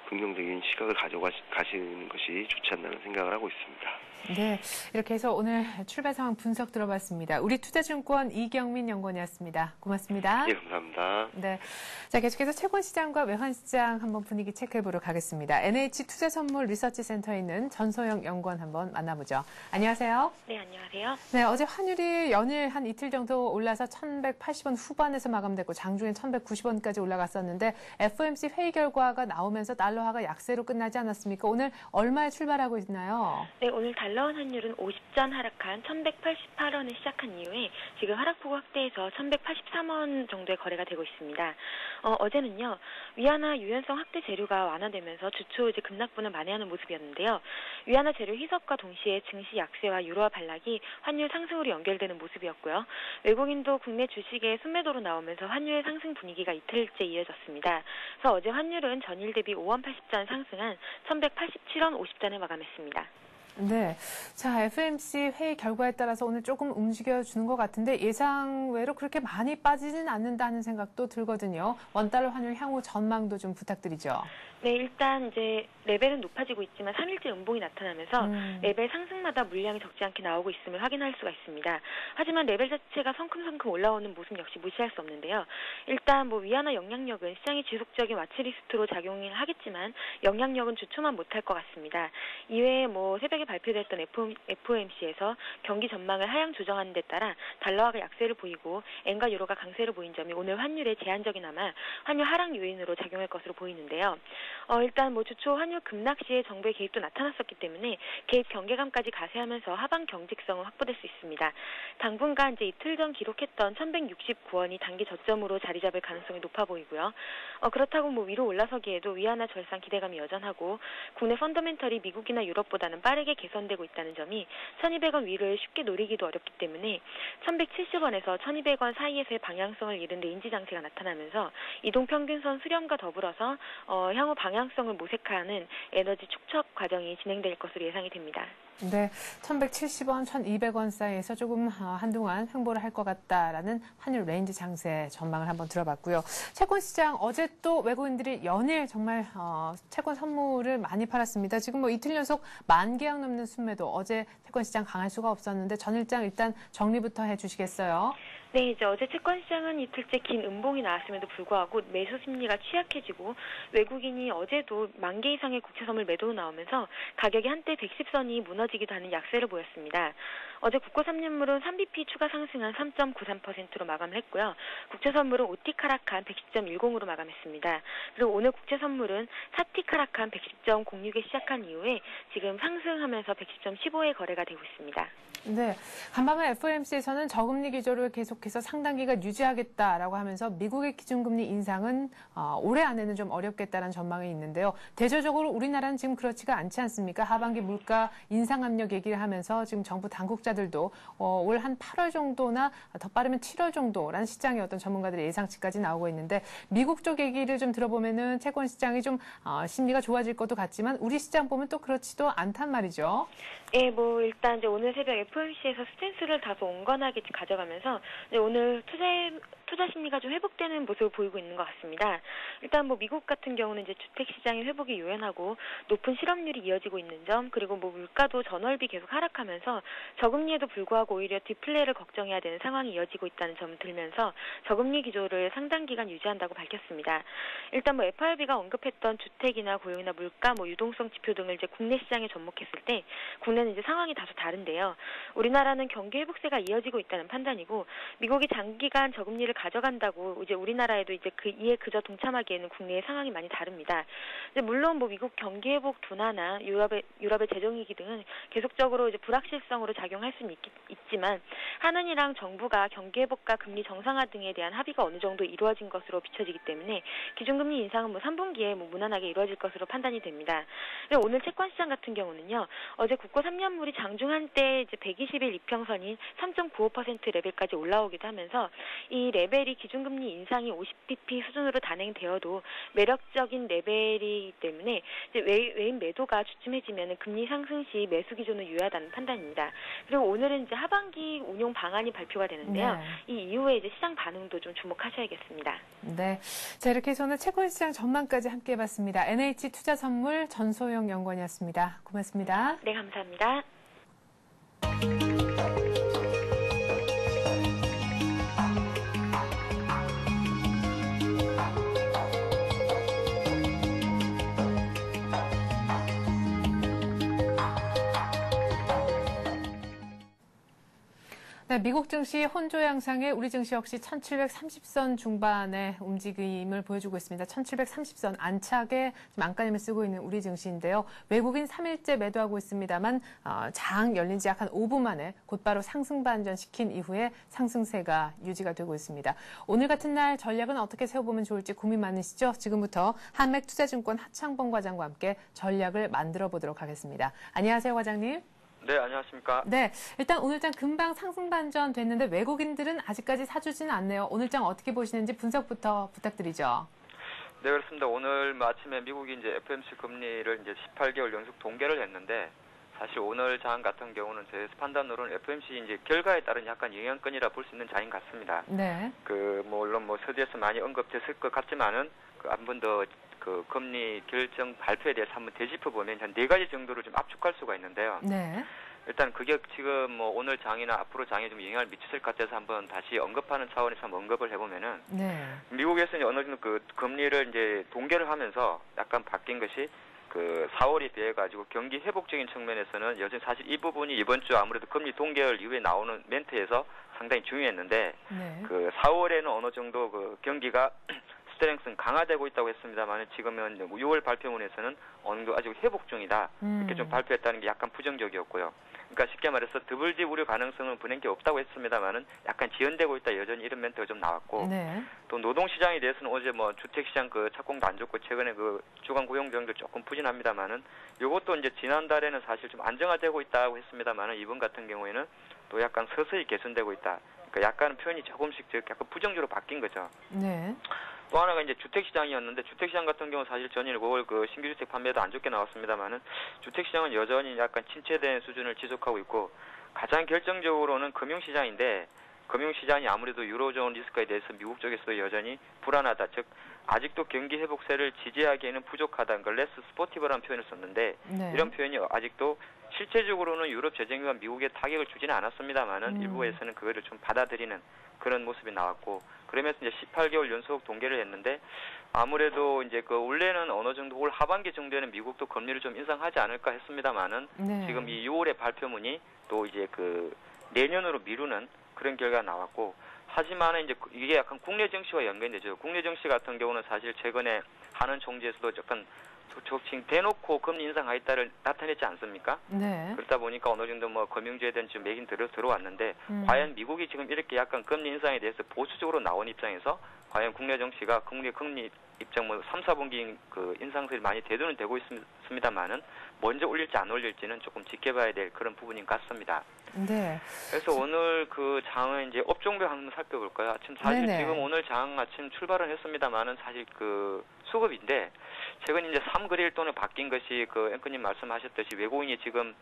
긍정적인 시각을 가져가시는 것이 좋지 않나 생각을 하고 있습니다. 네, 이렇게 해서 오늘 출발 상황 분석 들어봤습니다. 우리투자증권 이경민 연구원이었습니다. 고맙습니다. 예, 감사합니다. 네, 자 계속해서 채권시장과 외환시장 한번 분위기 체크해보러 가겠습니다. NH투자선물 리서치센터에 있는 전소영 연구원 한번 만나보죠. 안녕하세요. 네, 안녕하세요. 네, 어제 환율이 연일 한 이틀 정도 올라서 1,180원 후반에서 마감됐고 장중엔 1,190원까지 올라갔었는데 FOMC 회의 결과가 나오면서 달러화가 약세로 끝나지 않았습니까? 오늘 얼마에 출발하고 있나요? 네, 오늘 달러원 환율은 50전 하락한 1,188원에 시작한 이후에 지금 하락폭 확대해서 1,183원 정도의 거래가 되고 있습니다. 어제는요, 위안화 유연성 확대 재료가 완화되면서 주초 이제 급락분을 만회하는 모습이었는데요. 위안화 재료 희석과 동시에 증시 약세와 유로화 반락이 환율 상승으로 연결되는 모습이었고요. 외국인도 국내 주식의 순매도로 나오면서 환율 상승 분위기가 이틀째 이어졌습니다. 그래서 어제 환율은 전일 대비 5원 80전 상승한 1,187원 50전에 마감했습니다. 네. 자, FOMC 회의 결과에 따라서 오늘 조금 움직여주는 것 같은데 예상외로 그렇게 많이 빠지진 않는다는 생각도 들거든요. 원달러 환율 향후 전망도 좀 부탁드리죠. 네, 일단 이제 레벨은 높아지고 있지만 3일째 음봉이 나타나면서 레벨 상승마다 물량이 적지 않게 나오고 있음을 확인할 수가 있습니다. 하지만 레벨 자체가 성큼성큼 올라오는 모습 역시 무시할 수 없는데요. 일단 위안화 영향력은 시장이 지속적인 와치리스트로 작용을 하겠지만 영향력은 주초만 못할 것 같습니다. 이외에 새벽에 발표됐던 FOMC에서 경기 전망을 하향 조정하는 데 따라 달러화가 약세를 보이고 엔과 유로가 강세를 보인 점이 오늘 환율에 제한적이나마 환율 하락 요인으로 작용할 것으로 보이는데요. 일단 주초 환율 급락 시에 정부의 개입도 나타났었기 때문에 개입 경계감까지 가세하면서 하방 경직성은 확보될 수 있습니다. 당분간 이제 이틀 전 기록했던 1,169원이 단기 저점으로 자리 잡을 가능성이 높아 보이고요. 그렇다고 위로 올라서기에도 위안화 절상 기대감이 여전하고 국내 펀더멘털이 미국이나 유럽보다는 빠르게 개선되고 있다는 점이 1,200원 위를 쉽게 노리기도 어렵기 때문에 1,170원에서 1,200원 사이에서의 방향성을 잃은 레인지 장세가 나타나면서 이동평균선 수렴과 더불어서 향후 방향성을 모색하는 에너지 축적 과정이 진행될 것으로 예상이 됩니다. 네, 1,170원, 1,200원 사이에서 조금 한동안 횡보를 할 것 같다라는 환율 레인지 장세 전망을 한번 들어봤고요. 채권 시장 어제 또 외국인들이 연일 정말 채권 선물을 많이 팔았습니다. 지금 이틀 연속 10,000계약 넘는 순매도 어제 채권 시장 강할 수가 없었는데 전일장 일단 정리부터 해주시겠어요? 네, 이제 어제 채권 시장은 이틀째 긴 음봉이 나왔음에도 불구하고 매수 심리가 취약해지고 외국인이 어제도 10,000개 이상의 국채 선물 매도로 나오면서 가격이 한때 110선이 무너지기도 하는 약세를 보였습니다. 어제 국고 3년물은 3bp 추가 상승한 3.93%로 마감을 했고요. 국채 선물은 5틱 하락한 110.10으로 마감했습니다. 그리고 오늘 국채 선물은 4틱 하락한 110.06에 시작한 이후에 지금 상승하면서 110.15에 거래가 되고 있습니다. 네, 간밤에 FOMC에서는 저금리 기조를 계속해서 상당 기간 유지하겠다라고 하면서 미국의 기준금리 인상은 올해 안에는 좀 어렵겠다는 전망이 있는데요. 대조적으로 우리나라는 지금 그렇지가 않지 않습니까? 하반기 물가 인상 압력 얘기를 하면서 지금 정부 당국자들도 올 한 8월 정도나 더 빠르면 7월 정도라는 시장의 어떤 전문가들의 예상치까지 나오고 있는데 미국 쪽 얘기를 좀 들어보면은 채권 시장이 좀 심리가 좋아질 것도 같지만 우리 시장 보면 또 그렇지도 않단 말이죠. 예, 일단 이제 오늘 새벽 FOMC에서 스탠스를 다소 온건하게 가져가면서 이제 오늘 투자 심리가 좀 회복되는 모습을 보이고 있는 것 같습니다. 일단 미국 같은 경우는 이제 주택 시장의 회복이 유연하고 높은 실업률이 이어지고 있는 점, 그리고 물가도 전월비 계속 하락하면서 저금리에도 불구하고 오히려 디플레를 걱정해야 되는 상황이 이어지고 있다는 점을 들면서 저금리 기조를 상당 기간 유지한다고 밝혔습니다. 일단 FRB가 언급했던 주택이나 고용이나 물가, 유동성 지표 등을 이제 국내 시장에 접목했을 때 국내는 이제 상황이 다소 다른데요. 우리나라는 경기 회복세가 이어지고 있다는 판단이고 미국이 장기간 저금리를 가져간다고 이제 우리나라에도 이제 이에 그저 동참하기에는 국내의 상황이 많이 다릅니다. 이제 물론 미국 경기 회복 둔화나 유럽의 재정위기 등은 계속적으로 이제 불확실성으로 작용할 수는 있지만 한은이랑 정부가 경기 회복과 금리 정상화 등에 대한 합의가 어느 정도 이루어진 것으로 비춰지기 때문에 기준금리 인상은 3분기에 무난하게 이루어질 것으로 판단이 됩니다. 오늘 채권 시장 같은 경우는요. 어제 국고 3년물이 장중 한때 이제 120일 이평선인 3.95% 레벨까지 올라오기도 하면서 이 레벨이 기준금리 인상이 50bp 수준으로 단행되어도 매력적인 레벨이기 때문에 이제 외인 매도가 주춤해지면 금리 상승 시 매수 기준은 유효하다는 판단입니다. 그리고 오늘은 이제 하반기 운용 방안이 발표가 되는데요. 네. 이 이후에 이제 시장 반응도 좀 주목하셔야겠습니다. 네. 자, 이렇게 해서 오늘 채권시장 전망까지 함께 해봤습니다. NH투자선물 전소영 연구원이었습니다. 고맙습니다. 네, 감사합니다. 네, 미국 증시 혼조 양상에 우리 증시 역시 1730선 중반의 움직임을 보여주고 있습니다. 1730선 안착에 지금 안간힘을 쓰고 있는 우리 증시인데요. 외국인 3일째 매도하고 있습니다만 장 열린 지 약 한 5분 만에 곧바로 상승 반전시킨 이후에 상승세가 유지가 되고 있습니다. 오늘 같은 날 전략은 어떻게 세워보면 좋을지 고민 많으시죠? 지금부터 한맥투자증권 하창범 과장과 함께 전략을 만들어 보도록 하겠습니다. 안녕하세요, 과장님. 네, 안녕하십니까. 네, 일단 오늘장 금방 상승 반전 됐는데 외국인들은 아직까지 사주지는 않네요. 오늘장 어떻게 보시는지 분석부터 부탁드리죠. 네, 그렇습니다. 오늘 아침에 미국이 이제 FOMC 금리를 이제 18개월 연속 동결을 했는데 사실 오늘 장 같은 경우는 제 판단으로는 FOMC 이제 결과에 따른 약간 영향권이라 볼 수 있는 장인 같습니다. 네. 물론 서두에서 많이 언급됐을 것 같지만은 한 번 더 금리 결정 발표에 대해서 한번 되짚어 보면 한 4가지 정도를 좀 압축할 수가 있는데요. 네. 일단 그게 지금 오늘 장이나 앞으로 장에 좀 영향을 미칠 것 같아서 한번 다시 언급하는 차원에서 한번 언급을 해보면은 네. 미국에서는 어느 정도 그 금리를 이제 동결을 하면서 약간 바뀐 것이 4월에 비해 가지고 경기 회복적인 측면에서는 여전히 사실 이 부분이 이번 주 아무래도 금리 동결 이후에 나오는 멘트에서 상당히 중요했는데 네. 4월에는 어느 정도 경기가 스트렝스는 강화되고 있다고 했습니다만 지금은 6월 발표문에서는 어느 정도 아직 회복 중이다 이렇게 좀 발표했다는 게 약간 부정적이었고요. 그러니까 쉽게 말해서 더블지 우려 가능성은 분명히 없다고 했습니다만은 약간 지연되고 있다 여전히 이런 멘트가 좀 나왔고 네. 또 노동시장에 대해서는 어제 주택시장 착공도 안 좋고 최근에 주간 고용정도 조금 부진합니다만은 이것도 이제 지난달에는 사실 좀 안정화되고 있다고 했습니다만은 이번 같은 경우에는 또 약간 서서히 개선되고 있다. 그러니까 약간 표현이 조금씩 약간 부정적으로 바뀐 거죠. 네. 또 하나가 이제 주택시장이었는데 주택시장 같은 경우 사실 전일 5월 신규주택 판매도 안 좋게 나왔습니다만은 주택시장은 여전히 약간 침체된 수준을 지속하고 있고 가장 결정적으로는 금융시장인데 금융시장이 아무래도 유로존 리스크에 대해서 미국 쪽에서도 여전히 불안하다. 즉 아직도 경기 회복세를 지지하기에는 부족하다는 걸 레스 스포티브라는 표현을 썼는데 네. 이런 표현이 아직도 실제적으로는 유럽 재정과 미국에 타격을 주지는 않았습니다만은 일부에서는 그거를 좀 받아들이는 그런 모습이 나왔고 그러면서 이제 18개월 연속 동결을 했는데 아무래도 이제 원래는 어느 정도 올 하반기 정도에는 미국도 금리를 좀 인상하지 않을까 했습니다만은 네. 지금 이 6월의 발표문이 또 이제 내년으로 미루는 그런 결과가 나왔고 하지만 이제 이게 약간 국내 정치와 연관되죠. 국내 정치 같은 경우는 사실 최근에 하는 총재에서도 약간 지금 대놓고 금리 인상하겠다를 나타냈지 않습니까? 네. 그러다 보니까 어느 정도 금융주에 대한 좀 맥인 들어왔는데 과연 미국이 지금 이렇게 약간 금리 인상에 대해서 보수적으로 나온 입장에서 과연 국내 정치가 금리 입장 3, 4분기 인상세를 많이 대두는 되고 있습니다만은 먼저 올릴지 안 올릴지는 조금 지켜봐야 될 그런 부분인 것 같습니다. 네. 그래서 오늘 장은 이제 업종별 한번 살펴볼까요? 사실 네네. 지금 오늘 장 아침 출발은 했습니다만은 사실 수급인데 최근 이제 3그릴 돈에 바뀐 것이 앵커님 말씀하셨듯이 외국인이 지금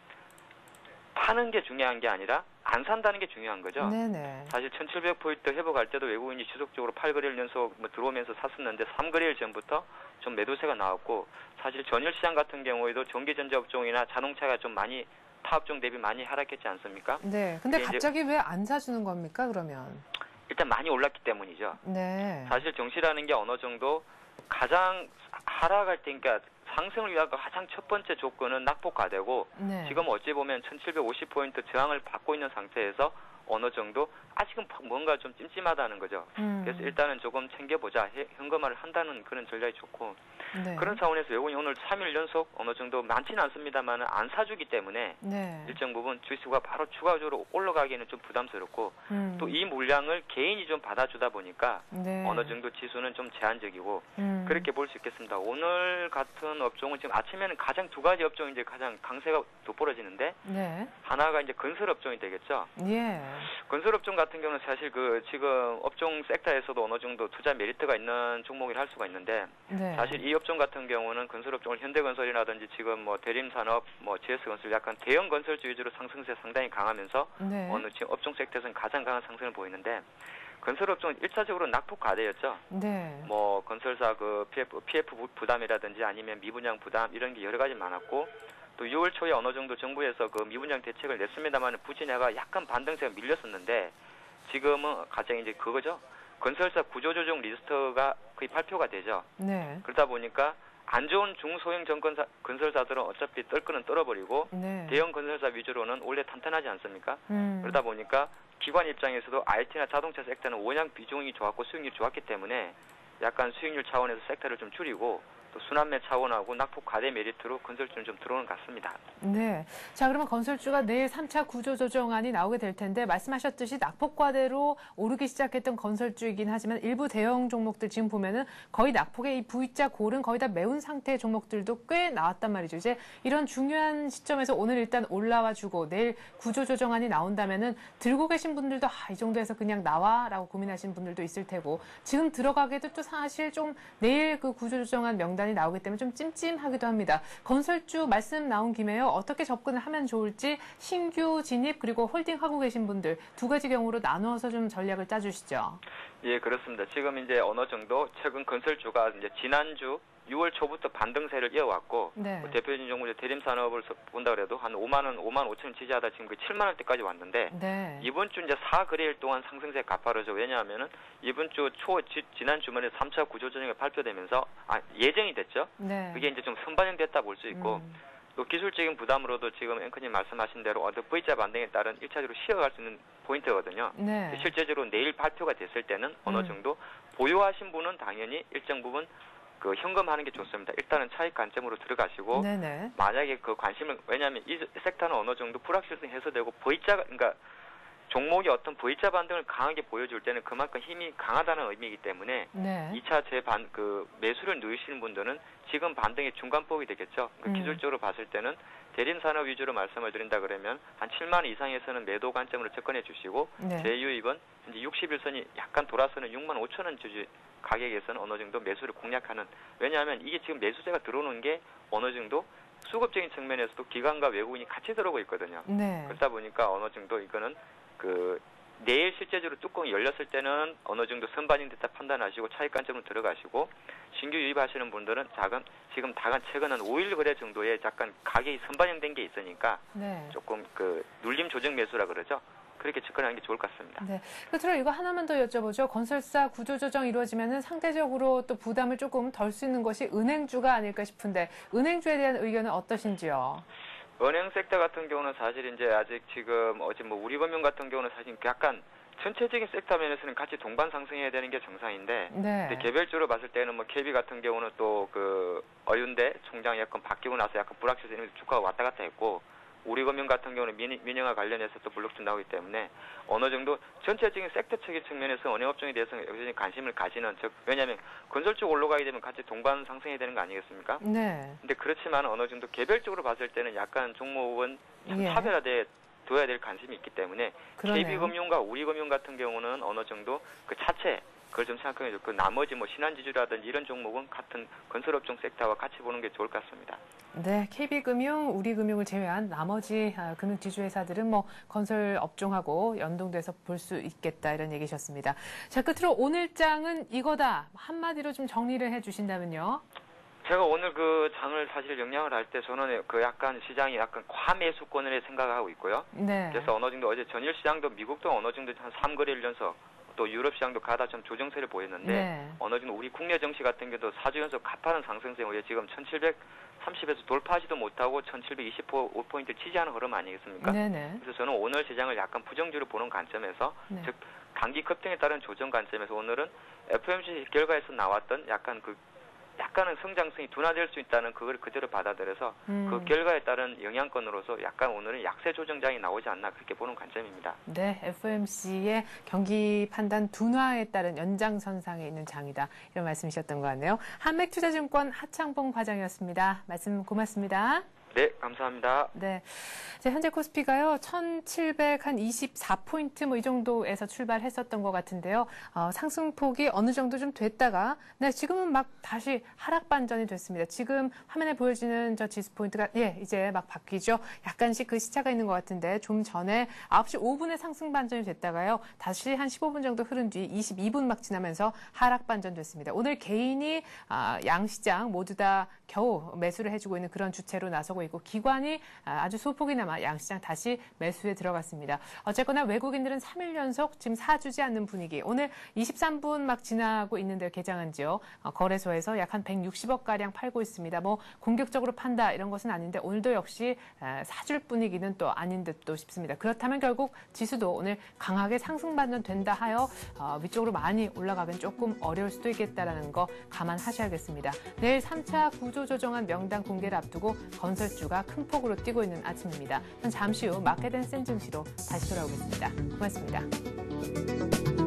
파는 게 중요한 게 아니라 안 산다는 게 중요한 거죠. 네네. 사실 1700포인트 회복할 때도 외국인이 지속적으로 8그릴 연속 들어오면서 샀었는데 3그릴 전부터 좀 매도세가 나왔고 사실 전일 시장 같은 경우에도 전기전자 업종이나 자동차가 좀 많이 타업종 대비 많이 하락했지 않습니까? 네. 근데 갑자기 왜 안 사주는 겁니까, 그러면? 일단 많이 올랐기 때문이죠. 네. 사실 정시라는 게 어느 정도 가장 하락할 때, 그러니까 상승을 위한 가장 첫 번째 조건은 낙폭과되고 네. 지금 어찌 보면 1750포인트 저항을 받고 있는 상태에서 어느 정도 아직은 뭔가 좀 찜찜하다는 거죠. 그래서 일단은 조금 챙겨보자, 현금화를 한다는 그런 전략이 좋고 네. 그런 차원에서 외국인이 오늘 3일 연속 어느 정도 많지는 않습니다만 안 사주기 때문에 네. 일정 부분 주식수가 바로 추가적으로 올라가기에는 좀 부담스럽고 또 이 물량을 개인이 좀 받아주다 보니까 네. 어느 정도 지수는 좀 제한적이고 그렇게 볼 수 있겠습니다. 오늘 같은 업종은 지금 아침에는 가장 두 가지 업종이 이제 가장 강세가 돋보여지는데 네. 하나가 이제 건설 업종이 되겠죠. 예. 건설 업종 같은 경우는 사실 그 지금 업종 섹터에서도 어느 정도 투자 메리트가 있는 종목이라 할 수가 있는데 네. 사실 이 업종 같은 경우는 건설 업종을 현대건설이라든지 지금 뭐 대림산업, 뭐 GS건설 약간 대형 건설주 위주로 상승세 상당히 강하면서 네. 어느 지금 업종 섹터에서는 가장 강한 상승을 보이는데 건설 업종은 1차적으로 낙폭 과대였죠. 네. 뭐 건설사 그 PF 부담이라든지 아니면 미분양 부담 이런 게 여러 가지 많았고 또 6월 초에 어느 정도 정부에서 그 미분양 대책을 냈습니다만 부진해가 약간 반등세가 밀렸었는데 지금은 가장 이제 그거죠. 건설사 구조조정 리스트가 거의 발표가 되죠. 네. 그러다 보니까 안 좋은 중소형 건설사들은 어차피 떨 거는 떨어버리고 네. 대형 건설사 위주로는 원래 탄탄하지 않습니까? 그러다 보니까 기관 입장에서도 IT나 자동차 섹터는 원양 비중이 좋았고 수익률이 좋았기 때문에 약간 수익률 차원에서 섹터를 좀 줄이고 또 순환매 차원하고 낙폭 과대 메리트로 건설주는 좀 들어오는 것 같습니다. 네. 자, 그러면 건설주가 내일 3차 구조조정안이 나오게 될 텐데 말씀하셨듯이 낙폭 과대로 오르기 시작했던 건설주이긴 하지만 일부 대형 종목들 지금 보면은 거의 낙폭의 이 V자 골은 거의 다 메운 상태의 종목들도 꽤 나왔단 말이죠. 이제 이런 중요한 시점에서 오늘 일단 올라와 주고 내일 구조조정안이 나온다면은 들고 계신 분들도 이 정도에서 그냥 나와라고 고민하시는 분들도 있을 테고 지금 들어가게도 또 사실 좀 내일 그 구조조정안 명단이 나오기 때문에 좀 찜찜하기도 합니다. 건설주 말씀 나온 김에요. 어떻게 접근을 하면 좋을지 신규 진입 그리고 홀딩하고 계신 분들 두 가지 경우로 나누어서 좀 전략을 짜주시죠. 예, 그렇습니다. 지금 이제 어느 정도 최근 건설주가 이제 지난주 6월 초부터 반등세를 이어왔고 네. 대표적인 종목 대림산업을 본다 그래도 한 5만 5천 원 지지하다 지금 그 7만 원대까지 왔는데 네. 이번 주 이제 4거래일 동안 상승세 가파르죠. 왜냐하면은 이번 주 지난 주말에 3차 구조조정이 발표되면서 예정이 됐죠. 네. 그게 이제 좀 선반영됐다 볼 수 있고 또 기술적인 부담으로도 지금 앵커님 말씀하신 대로 V자 반등에 따른 1차적으로 쉬어갈 수 있는 포인트거든요. 네. 실제적으로 내일 발표가 됐을 때는 어느 정도 보유하신 분은 당연히 일정 부분 그 현금하는 게 좋습니다. 일단은 차익 관점으로 들어가시고 네네. 만약에 그 관심을 왜냐하면 이 섹터는 어느 정도 불확실성이 해소되고 V자 그러니까 종목이 어떤 V자 반등을 강하게 보여줄 때는 그만큼 힘이 강하다는 의미이기 때문에 네. 2차 매수를 누리시는 분들은 지금 반등의 중간폭이 되겠죠. 그러니까 기술적으로 봤을 때는 대림산업 위주로 말씀을 드린다 그러면 한 7만 원 이상에서는 매도 관점으로 접근해 주시고 네. 제2입은 이제 61선이 약간 돌아서는 6만 5천 원 주주 가격에서는 어느 정도 매수를 공략하는 왜냐하면 이게 지금 매수세가 들어오는 게 어느 정도 수급적인 측면에서도 기관과 외국인이 같이 들어오고 있거든요. 네. 그러다 보니까 어느 정도 이거는 내일 실제적으로 뚜껑이 열렸을 때는 어느 정도 선반영 됐다 판단하시고 차익 관점으로 들어가시고 신규 유입하시는 분들은 지금 최근 한 5일 거래 정도에 약간 가격이 선반영된 게 있으니까 네. 조금 눌림 조정 매수라 그러죠. 그렇게 접근하는 게 좋을 것 같습니다. 네. 끝으로 이거 하나만 더 여쭤보죠. 건설사 구조조정 이루어지면은 상대적으로 또 부담을 조금 덜 수 있는 것이 은행주가 아닐까 싶은데 은행주에 대한 의견은 어떠신지요? 은행 섹터 같은 경우는 사실 이제 아직 지금 우리금융 같은 경우는 사실 약간 전체적인 섹터 면에서는 같이 동반 상승해야 되는 게 정상인데 네. 근데 개별적으로 봤을 때는 KB 같은 경우는 또 어윤대 총장이 약간 바뀌고 나서 약간 불확실성이 주가가 왔다 갔다 했고 우리금융 같은 경우는 민영화 관련해서 또 블록도 나오기 때문에 어느 정도 전체적인 섹터적인 측면에서 은행업종에 대해서 여전히 관심을 가지는 왜냐하면 건설 쪽 올라가게 되면 같이 동반 상승해야 되는 거 아니겠습니까? 네. 근데 그렇지만 어느 정도 개별적으로 봤을 때는 약간 종목은 참 차별화돼 둬야 될 관심이 있기 때문에 그러네요. KB금융과 우리금융 같은 경우는 어느 정도 자체 그걸 좀 생각해 주고 나머지 신한지주라든지 이런 종목은 같은 건설업종 섹터와 같이 보는 게 좋을 것 같습니다. 네, KB금융, 우리금융을 제외한 나머지 금융지주회사들은 건설업종하고 연동돼서 볼 수 있겠다 이런 얘기셨습니다. 자, 끝으로 오늘 장은 이거다 한마디로 좀 정리를 해주신다면요. 제가 오늘 장을 사실 영향을 할 때 저는 약간 시장이 약간 과매수권을 생각하고 있고요. 네. 그래서 어느 정도 어제 전일 시장도 미국도 어느 정도 한 3거래일 연속 또 유럽 시장도 가다 좀 조정세를 보였는데 네. 어느 정도 우리 국내 증시 같은 경우도 4주 연속 가파른 상승세 후에 지금 1730에서 돌파하지도 못하고 1725포인트 지지하는 흐름 아니겠습니까? 네네. 그래서 저는 오늘 시장을 약간 부정주로 보는 관점에서 네. 즉 단기 급등에 따른 조정 관점에서 오늘은 FOMC 결과에서 나왔던 약간 약간은 성장성이 둔화될 수 있다는 그걸 그대로 받아들여서 그 결과에 따른 영향권으로서 약간 오늘은 약세 조정장이 나오지 않나 그렇게 보는 관점입니다. 네, FOMC의 경기 판단 둔화에 따른 연장선상에 있는 장이다. 이런 말씀이셨던 것 같네요. 한맥투자증권 하창봉 과장이었습니다. 말씀 고맙습니다. 네, 감사합니다. 네. 현재 코스피가요, 1724포인트 뭐 이 정도에서 출발했었던 것 같은데요. 상승폭이 어느 정도 좀 됐다가, 네, 지금은 막 다시 하락 반전이 됐습니다. 지금 화면에 보여지는 저 지수 포인트가, 예, 이제 막 바뀌죠. 약간씩 그 시차가 있는 것 같은데, 좀 전에 9시 5분에 상승 반전이 됐다가요, 다시 한 15분 정도 흐른 뒤 22분 막 지나면서 하락 반전 됐습니다. 오늘 개인이, 양시장 모두 다 겨우 매수를 해주고 있는 그런 주체로 나서고 있고, 기관이 아주 소폭이나마 양시장 다시 매수에 들어갔습니다. 어쨌거나 외국인들은 3일 연속 지금 사주지 않는 분위기. 오늘 23분 막 지나고 있는데 개장한 지요. 거래소에서 약 한 160억가량 팔고 있습니다. 뭐 공격적으로 판다 이런 것은 아닌데 오늘도 역시 사줄 분위기는 또 아닌 듯도 싶습니다. 그렇다면 결국 지수도 오늘 강하게 상승 반전 된다 하여 위쪽으로 많이 올라가긴 조금 어려울 수도 있겠다라는 거 감안하셔야겠습니다. 내일 3차 구조조정안 명단 공개를 앞두고 건설주가 큰 폭으로 뛰고 있는 아침입니다. 전 잠시 후 마켓앤센 증시로 다시 돌아오겠습니다. 고맙습니다.